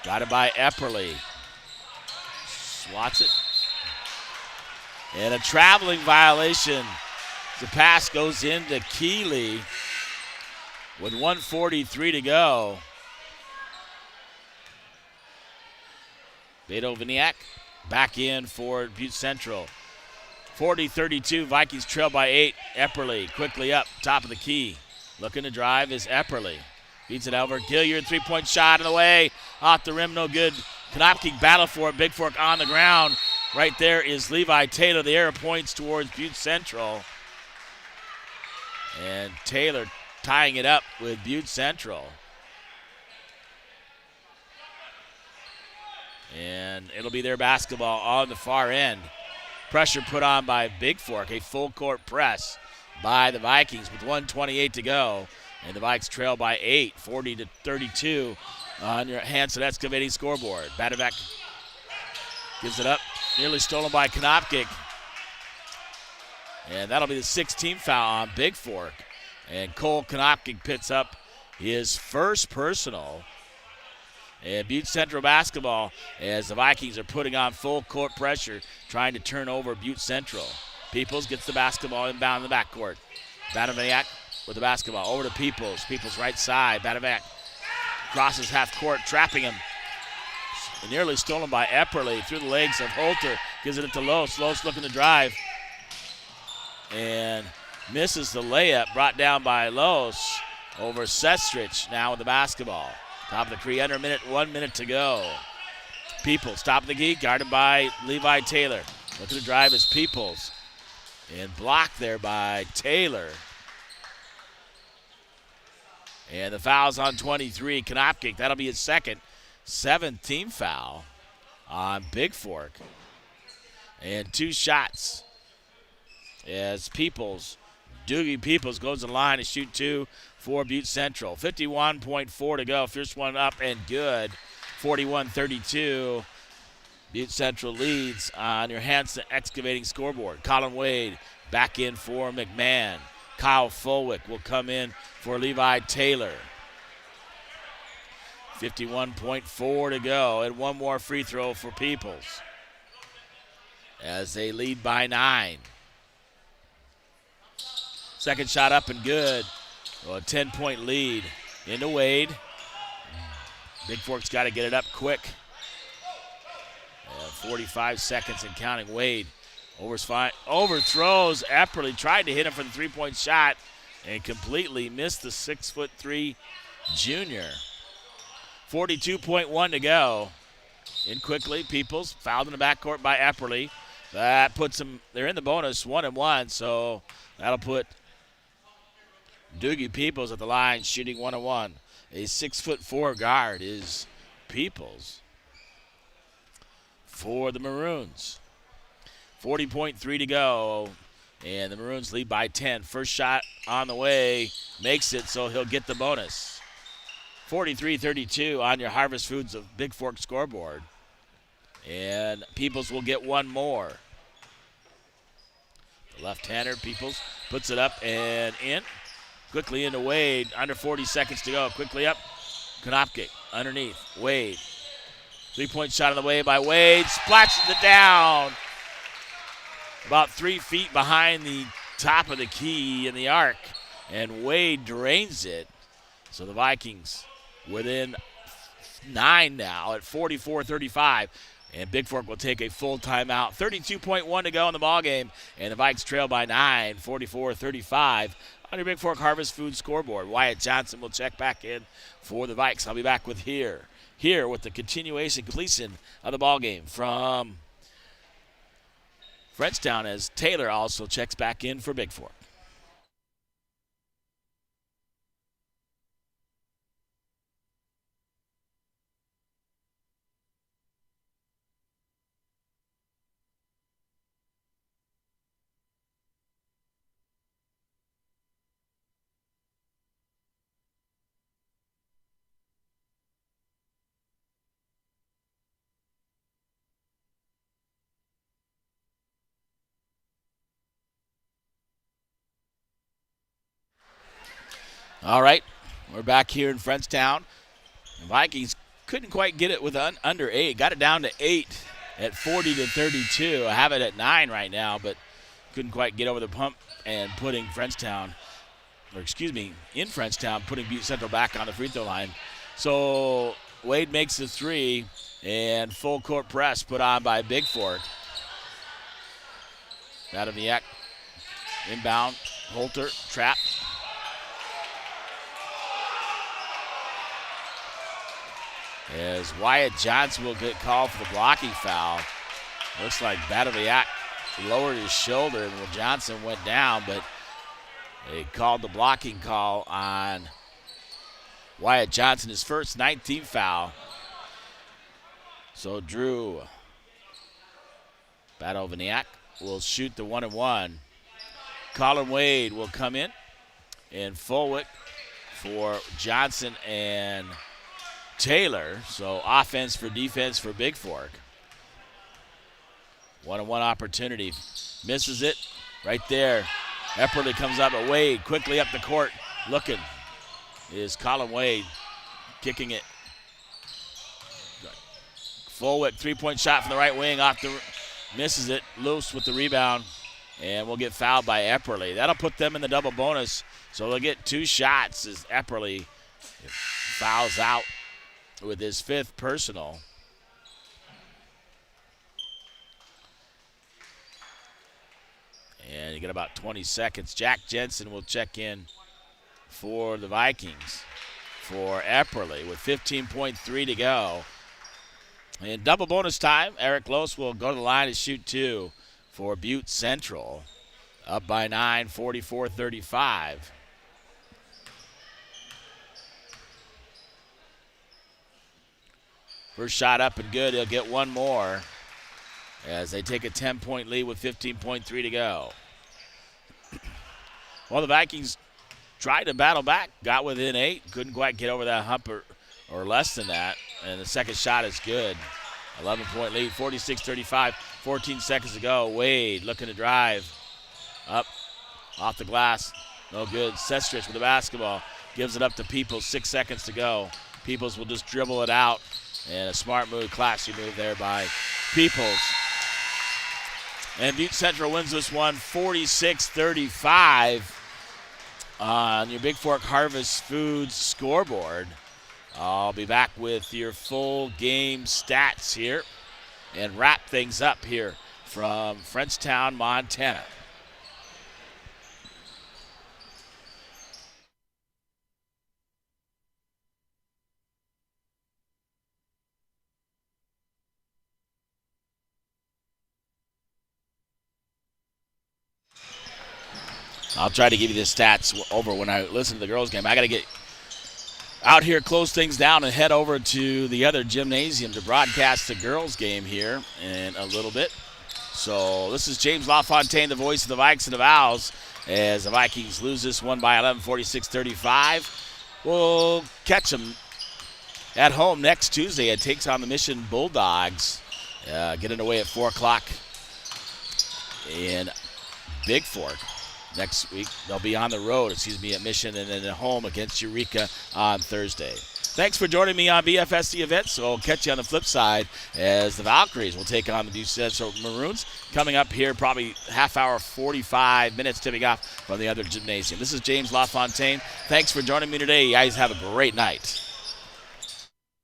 Got it by Epperly. Swats it. And a traveling violation. The pass goes into Keeley with 1:43 to go. Beto Viniak back in for Butte Central. 40-32, Vikings trail by 8. Epperly quickly up, top of the key. Looking to drive is Epperly. Beats it over. Gilliard, three-point shot in the way. Off the rim, no good. Konopkic battle for it. Bigfork on the ground. Right there is Levi Taylor. The arrow points towards Butte Central. And Taylor tying it up with Butte Central. And it'll be their basketball on the far end. Pressure put on by Bigfork. A full court press by the Vikings with 1:28 to go. And the Vikes trail by 8, 40-32 on your Hanson Excavating scoreboard. Batovac gives it up. Nearly stolen by Konopkic. And that'll be the 16th foul on Bigfork. And Cole Konopkic picks up his first personal. And Butte Central basketball as the Vikings are putting on full court pressure, trying to turn over Butte Central. Peoples gets the basketball inbound in the backcourt. Batovac with the basketball over to Peoples. Peoples right side. Batovac crosses half court, trapping him. Nearly stolen by Epperly through the legs of Holter. Gives it to Los. Los looking to drive. And misses the layup, brought down by Los over Sestrich now with the basketball. Top of the key, under a minute, 1 minute to go. Peoples, top of the key, guarded by Levi Taylor. Looking to drive is Peoples. And blocked there by Taylor. And the foul's on 23, Konopkic. That'll be his second. 7th team foul on Bigfork. And 2 shots as Doogie Peoples goes to the line to shoot 2 for Butte Central. 51.4 to go. First one up and good. 41-32. Butte Central leads on your Hanson Excavating scoreboard. Colin Wade back in for McMahon. Kyle Fulwick will come in for Levi Taylor. 51.4 to go, and one more free throw for Peoples as they lead by 9. Second shot up and good. Well, a 10-point lead into Wade. Bigfork's got to get it up quick. 45 seconds and counting. Wade overthrows Epperly. Tried to hit him for the three-point shot and completely missed the 6'3" junior. 42.1 to go. In quickly, Peoples fouled in the backcourt by Epperly. That puts them, they're in the bonus, 1-1, so that'll put Doogie Peoples at the line shooting 1-1. A 6'4" guard is Peoples for the Maroons. 40.3 to go, and the Maroons lead by 10. First shot on the way, makes it, so he'll get the bonus. 43-32 on your Harvest Foods of Bigfork scoreboard. And Peoples will get one more. The left-hander, Peoples, puts it up and in. Quickly into Wade, under 40 seconds to go. Quickly up, Konopkic underneath, Wade. Three-point shot on the way by Wade, splashes it down. About 3 feet behind the top of the key in the arc. And Wade drains it. So the Vikings within 9 now at 44-35. And Bigfork will take a full timeout. 32.1 to go in the ballgame, and the Vikes trail by 9, 44-35 on your Bigfork Harvest Food scoreboard. Wyatt Johnson will check back in for the Vikes. I'll be back with here with the continuation completion of the ballgame from Frenchtown as Taylor also checks back in for Bigfork. All right, we're back here in Frenchtown. The Vikings couldn't quite get it with under 8. Got it down to 8 at 40-32. I have it at 9 right now, but couldn't quite get over the pump and putting in Frenchtown, putting Butte Central back on the free throw line. So Wade makes the 3, and full court press put on by Bigfork. Badoviak inbound, Holter trapped. As Wyatt Johnson will get called for the blocking foul. Looks like Badoviak lowered his shoulder and Johnson went down, but they called the blocking call on Wyatt Johnson, his first 19th foul. So Drew Badoviak will shoot the 1-and-1. Colin Wade will come in, and Fulwick for Johnson and Taylor. So offense for defense for Bigfork. 1-on-1 opportunity. Misses it right there. Epperly comes up, but Wade quickly up the court. Looking is Colin Wade kicking it. Fulwick, three-point shot from the right wing. Misses it. Loose with the rebound. And we'll get fouled by Epperly. That'll put them in the double bonus. So they'll get 2 shots as Epperly fouls out with his 5th personal. And you get about 20 seconds. Jack Jensen will check in for the Vikings for Epperly with 15.3 to go. In double bonus time, Eric Lose will go to the line and shoot 2 for Butte Central. Up by 9, 44-35. First shot up and good. He'll get 1 more as they take a 10-point lead with 15.3 to go. Well, the Vikings tried to battle back, got within 8, couldn't quite get over that hump or less than that, and the second shot is good. 11-point lead, 46-35, 14 seconds to go. Wade looking to drive. Up, off the glass, no good. Sestrich with the basketball, gives it up to Peoples, 6 seconds to go. Peoples will just dribble it out, and a smart move, classy move there by Peoples. And Butte Central wins this one 46-35 on your Bigfork Harvest Foods scoreboard. I'll be back with your full game stats here and wrap things up here from Frenchtown, Montana. I'll try to give you the stats over when I listen to the girls' game. I got to get out here, close things down, and head over to the other gymnasium to broadcast the girls' game here in a little bit. So this is James LaFontaine, the voice of the Vikes and the Vows, as the Vikings lose this one by 11, 46-35. We'll catch them at home next Tuesday. It takes on the Mission Bulldogs. Getting away at 4 o'clock in Bigfork. Next week, they'll be on the road, at Mission, and then at home against Eureka on Thursday. Thanks for joining me on BFSC Events. So I'll catch you on the flip side as the Valkyries will take on the Butte Central Maroons. Coming up here, probably half hour, 45 minutes tipping off from the other gymnasium. This is James LaFontaine. Thanks for joining me today. You guys have a great night.